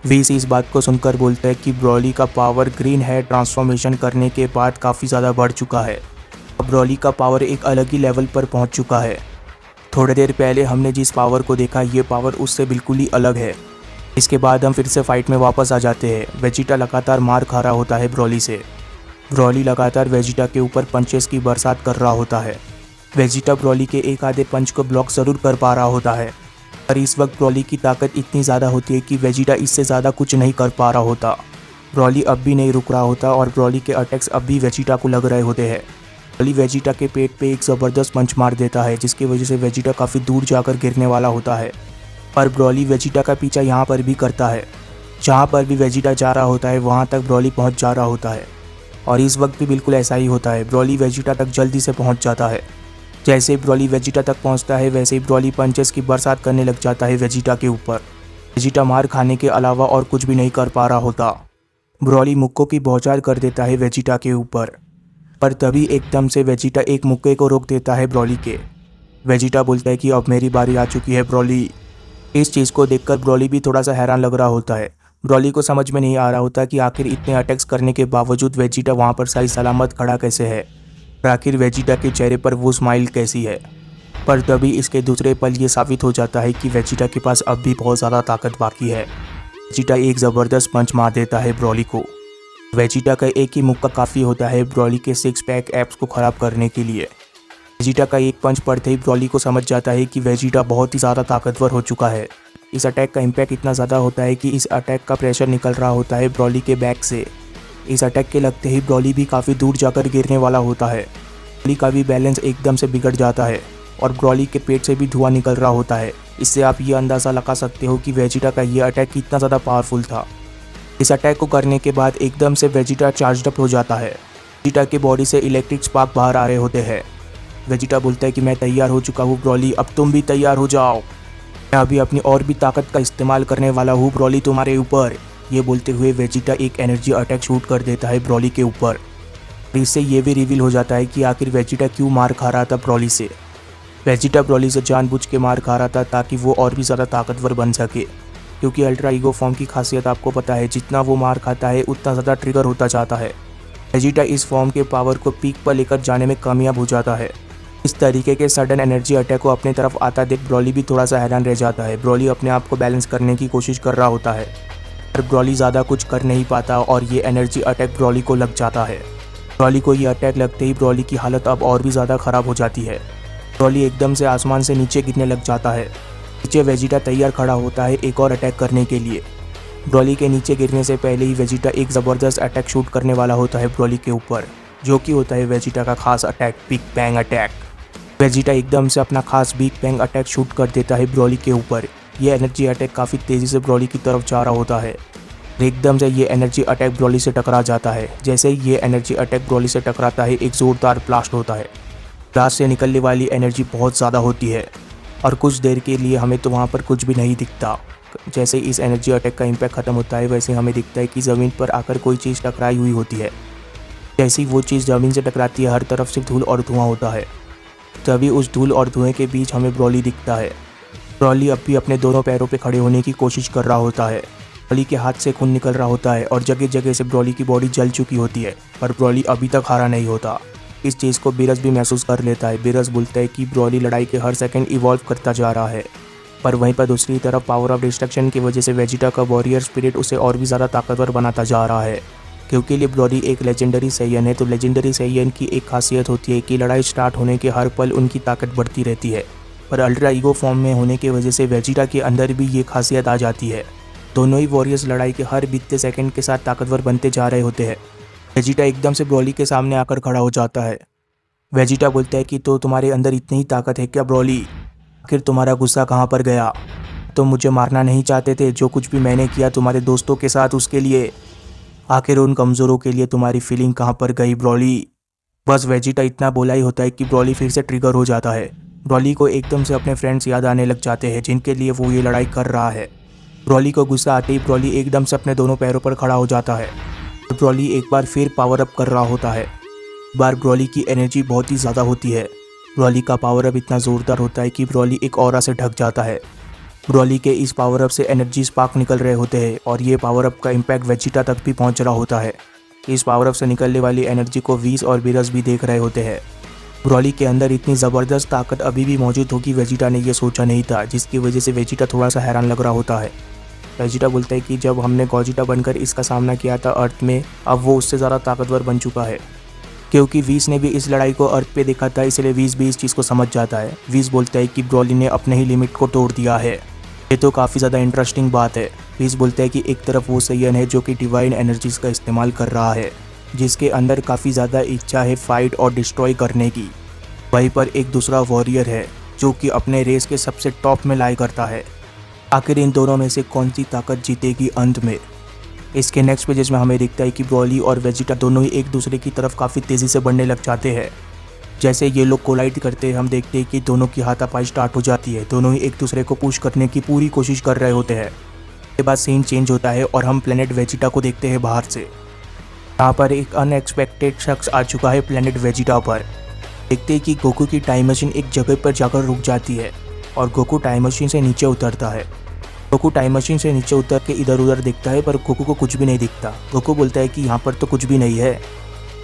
वीस इस बात को सुनकर बोलता है कि ब्रॉली का पावर ग्रीन हेयर ट्रांसफॉर्मेशन करने के बाद काफ़ी ज़्यादा बढ़ चुका है ब्रॉली का पावर एक अलग ही लेवल पर पहुंच चुका है। थोड़ी देर पहले हमने जिस पावर को देखा, ये पावर उससे बिल्कुल ही अलग है। इसके बाद हम फिर से फाइट में वापस आ जाते हैं। वेजिटा लगातार मार खा रहा होता है ब्रॉली से। ब्रॉली लगातार वेजिटा के ऊपर पंचेस की बरसात कर रहा होता है। वेजिटा ब्रॉली के एक आधे पंच को ब्लॉक ज़रूर कर पा रहा होता है, पर इस वक्त ब्रॉली की ताकत इतनी ज़्यादा होती है कि वेजिटा इससे ज़्यादा कुछ नहीं कर पा रहा होता। ब्रॉली अब भी नहीं रुक रहा होता और ब्रॉली के अटैक्स अब भी वेजिटा को लग रहे होते हैं। ब्रॉली वेजिटा के पेट पे एक ज़बरदस्त पंच मार देता है, जिसकी वजह से वेजिटा काफ़ी दूर जाकर गिरने वाला होता है। पर ब्रॉली वेजिटा का पीछा यहाँ पर भी करता है। जहाँ पर भी वेजिटा जा रहा होता है वहाँ तक ब्रॉली पहुँच जा रहा होता है, और इस वक्त भी बिल्कुल ऐसा ही होता है। ब्रॉली वेजिटा तक जल्दी से पहुँच जाता है। जैसे ब्रॉली वेजिटा तक पहुँचता है, वैसे ही ब्रॉली पंचेस की बरसात करने लग जाता है वेजिटा के ऊपर। वेजिटा मार खाने के अलावा और कुछ भी नहीं कर पा रहा होता। ब्रॉली मुक्कों की बौछार कर देता है वेजिटा के ऊपर, पर तभी एकदम से वेजिटा एक मुक्के को रोक देता है ब्रॉली के। वेजिटा बोलता है कि अब मेरी बारी आ चुकी है ब्रॉली। इस चीज़ को देखकर ब्रॉली भी थोड़ा सा हैरान लग रहा होता है। ब्रॉली को समझ में नहीं आ रहा होता कि आखिर इतने अटैक्स करने के बावजूद वेजिटा वहाँ पर सही सलामत खड़ा कैसे है, और आखिर वेजिटा के चेहरे पर वो स्माइल कैसी है। पर तभी इसके दूसरे पल ये साबित हो जाता है कि वेजिटा के पास अब भी बहुत ज़्यादा ताकत बाकी है। वेजिटा एक ज़बरदस्त पंच मार देता है ब्रॉली को। वेजिटा का एक ही मुक्का काफ़ी होता है ब्रॉली के 6 पैक एप्स को ख़राब करने के लिए। वेजिटा का एक पंच पड़ते ही ब्रॉली को समझ जाता है कि वेजिटा बहुत ही ज़्यादा ताकतवर हो चुका है। इस अटैक का इम्पैक्ट इतना ज़्यादा होता है कि इस अटैक का प्रेशर निकल रहा होता है ब्रॉली के बैक से। इस अटैक के लगते ही ब्रॉली भी काफ़ी दूर जाकर गिरने वाला होता है। ब्रॉली का भी बैलेंस एकदम से बिगड़ जाता है और ब्रॉली के पेट से भी धुआं निकल रहा होता है। इससे आप ये अंदाज़ा लगा सकते हो कि वेजिटा का ये अटैक कितना ज़्यादा पावरफुल था। इस अटैक को करने के बाद एकदम से वेजिटा चार्ज अप हो जाता है। वेजिटा की बॉडी से इलेक्ट्रिक स्पार्क बाहर आ रहे होते हैं। वेजिटा बोलता है कि मैं तैयार हो चुका हूँ ब्रॉली, अब तुम भी तैयार हो जाओ। मैं अभी अपनी और भी ताकत का इस्तेमाल करने वाला हूँ ब्रॉली तुम्हारे ऊपर। ये बोलते हुए वेजिटा एक एनर्जी अटैक शूट कर देता है ब्रॉली के ऊपर। इससे ये भी रिवील हो जाता है कि आखिर वेजिटा क्यों मार खा रहा था ब्रॉली से। वेजिटा ब्रॉली से जानबूझ के मार खा रहा था ताकि वो और भी ज़्यादा ताकतवर बन सके, क्योंकि अल्ट्रा ईगो फॉर्म की खासियत आपको पता है, जितना वो मार खाता है उतना ज़्यादा ट्रिगर होता जाता है। वेजिटा इस फॉर्म के पावर को पीक पर लेकर जाने में कामयाब हो जाता है। इस तरीके के सडन एनर्जी अटैक को अपने तरफ आता देख ब्रॉली भी थोड़ा सा हैरान रह जाता है। ब्रॉली अपने आप को बैलेंस करने की कोशिश कर रहा होता है, पर ब्रॉली ज़्यादा कुछ कर नहीं पाता और ये एनर्जी अटैक ब्रॉली को लग जाता है। ब्रॉली को ये अटैक लगते ही ब्रॉली की हालत अब और भी ज़्यादा ख़राब हो जाती है। ब्रॉली एकदम से आसमान से नीचे गिरने लग जाता है। नीचे वेजिटा तैयार खड़ा होता है एक और अटैक करने के लिए। ब्रॉली के नीचे गिरने से पहले ही वेजिटा एक ज़बरदस्त अटैक शूट करने वाला होता है ब्रॉली के ऊपर, जो कि होता है वेजिटा का खास attack, big bang attack. Vegeta एकदम से अपना खास बिग बैंग अटैक शूट कर देता है ब्रॉली के ऊपर। ये एनर्जी अटैक काफ़ी तेज़ी से ब्रॉली की तरफ जा रहा होता है। एकदम से ये एनर्जी अटैक ब्रॉली से टकरा जाता है। जैसे ही ये एनर्जी अटैक ब्रॉली से टकराता है, एक ज़ोरदार ब्लास्ट होता है। ब्लास्ट से निकलने वाली एनर्जी बहुत ज़्यादा होती है और कुछ देर के लिए हमें तो वहाँ पर कुछ भी नहीं दिखता। जैसे इस एनर्जी अटैक का इम्पैक्ट ख़त्म होता है, वैसे हमें दिखता है कि ज़मीन पर आकर कोई चीज़ टकराई हुई होती है। जैसे ही वो चीज़ ज़मीन से टकराती है, हर तरफ से धूल और धुआं होता है। तभी उस धूल और धुएं के बीच हमें ब्रॉली दिखता है। ब्रॉली अब भी अपने दोनों पैरों पे खड़े होने की कोशिश कर रहा होता है। ब्रॉली के हाथ से खून निकल रहा होता है और जगह जगह से ब्रॉली की बॉडी जल चुकी होती है, पर ब्रॉली अभी तक हारा नहीं होता। इस चीज़ को बिरस भी महसूस कर लेता है। बिरस बोलता है कि ब्रॉली लड़ाई के हर सेकंड इवॉल्व करता जा रहा है, पर वहीं पर दूसरी तरफ पावर ऑफ डिस्ट्रक्शन की वजह से वेजिटा का वॉरियर स्पिरिट उसे और भी ज़्यादा ताकतवर बनाता जा रहा है। क्योंकि ये ब्रॉली एक लेजेंडरी सैयन है, तो लेजेंडरी सैयन की एक खासियत होती है कि लड़ाई स्टार्ट होने के हर पल उनकी ताकत बढ़ती रहती है। पर अल्ट्रा ईगो फॉर्म में होने की वजह से वेजिटा के अंदर भी ये खासियत आ जाती है। दोनों ही वॉरियर्स लड़ाई के हर बीतते सेकंड के साथ ताकतवर बनते जा रहे होते हैं। वेजिटा एकदम से ब्रॉली के सामने आकर खड़ा हो जाता है। वेजिटा बोलता है कि तो तुम्हारे अंदर इतनी ही ताकत है क्या ब्रॉली? आखिर तुम्हारा गुस्सा कहाँ पर गया? तुम मुझे मारना नहीं चाहते थे? जो कुछ भी मैंने किया तुम्हारे दोस्तों के साथ, उसके लिए आखिर उन कमज़ोरों के लिए तुम्हारी फीलिंग कहाँ पर गई ब्रॉली? बस वेजिटा इतना बोला ही होता है कि ब्रॉली फिर से ट्रिगर हो जाता है। ब्रॉली को एकदम से अपने फ्रेंड्स याद आने लग जाते हैं जिनके लिए वो ये लड़ाई कर रहा है। ब्रॉली को गुस्सा आते ही ब्रॉली एकदम से अपने दोनों पैरों पर खड़ा हो जाता है। ब्रॉली एक बार फिर पावर अप कर रहा होता है। इस बार ब्रॉली की एनर्जी बहुत ही ज़्यादा होती है। ब्रॉली का पावर अप इतना ज़ोरदार होता है कि ब्रॉली एक ऑरा से ढक जाता है। ब्रॉली के इस पावर अप से एनर्जी स्पार्क निकल रहे होते हैं और ये पावर अप का इम्पैक्ट वेजिटा तक भी पहुंच रहा होता है। इस पावर अप से निकलने वाली एनर्जी को वीस और बिरस भी देख रहे होते हैं। ब्रॉली के अंदर इतनी ज़बरदस्त ताकत अभी भी मौजूद होगी वेजिटा ने ये सोचा नहीं था, जिसकी वजह से वेजिटा थोड़ा सा हैरान लग रहा होता है। वेजिटा बोलता है कि जब हमने गॉजिटा बनकर इसका सामना किया था अर्थ में, अब वो उससे ज़्यादा ताकतवर बन चुका है। क्योंकि वीस ने भी इस लड़ाई को अर्थ पे देखा था, इसलिए वीस भी इस चीज़ को समझ जाता है। वीस बोलता है कि ब्रॉली ने अपने ही लिमिट को तोड़ दिया है। ये तो काफ़ी ज़्यादा इंटरेस्टिंग बात है। वीस बोलता है कि एक तरफ वो सैयन है जो कि डिवाइन एनर्जीज का इस्तेमाल कर रहा है, जिसके अंदर काफ़ी ज़्यादा इच्छा है फाइट और डिस्ट्रॉय करने की। वहीं पर एक दूसरा वॉरियर है जो कि अपने रेस के सबसे टॉप में लाई करता है। आखिर इन दोनों में से कौन सी ताकत जीतेगी अंत में? इसके नेक्स्ट पेजेस में हमें दिखता है कि ब्रॉली और वेजिटा दोनों ही एक दूसरे की तरफ काफ़ी तेज़ी से बढ़ने लग जाते हैं। जैसे ये लोग कोलाइड करते हैं, हम देखते हैं कि दोनों की हाथापाई स्टार्ट हो जाती है। दोनों ही एक दूसरे को पुश करने की पूरी कोशिश कर रहे होते हैं। इसके बाद सीन चेंज होता है और हम प्लेनेट वेजिटा को देखते हैं बाहर से। यहाँ पर एक अनएक्सपेक्टेड शख्स आ चुका है प्लेनेट वेजिटा पर। देखते हैं कि गोकू की टाइम मशीन एक जगह पर जाकर रुक जाती है और गोकू टाइम मशीन से नीचे उतरता है। गोकू टाइम मशीन से नीचे उतर के इधर उधर देखता है, पर गोकू को कुछ भी नहीं दिखता। गोकू बोलता है कि यहाँ पर तो कुछ भी नहीं है।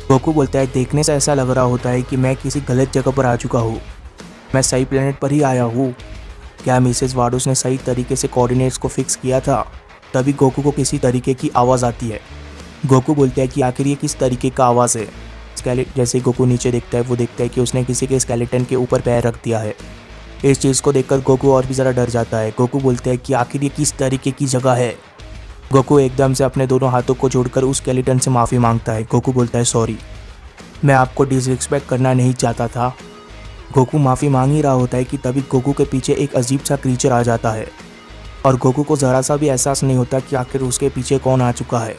गोकू बोलता है देखने से ऐसा लग रहा होता है कि मैं किसी गलत जगह पर आ चुका हूँ। मैं सही प्लेनेट पर ही आया हूँ। क्या मिसेस वाडोस ने सही तरीके से कोऑर्डिनेट्स को फिक्स किया था? तभी गोकू को किसी तरीके की आवाज़ आती है। गोकू बोलता है कि आखिर ये किस तरीके का आवाज़ है। जैसे गोकू नीचे देखता है, वो देखता है कि उसने किसी के स्केलेटन के ऊपर पैर रख दिया है। इस चीज़ को देखकर गोकू और भी ज़्यादा डर जाता है। गोकू बोलता है कि आखिर ये किस तरीके की जगह है। गोकू एकदम से अपने दोनों हाथों को जोड़कर उस स्केलेटन से माफ़ी मांगता है। गोकू बोलता है सॉरी, मैं आपको डिसरिस्पेक्ट करना नहीं चाहता था। गोकू माफ़ी मांग ही रहा होता है कि तभी गोकू के पीछे एक अजीब सा क्रीचर आ जाता है और गोकू को ज़रा सा भी एहसास नहीं होता कि आखिर उसके पीछे कौन आ चुका है।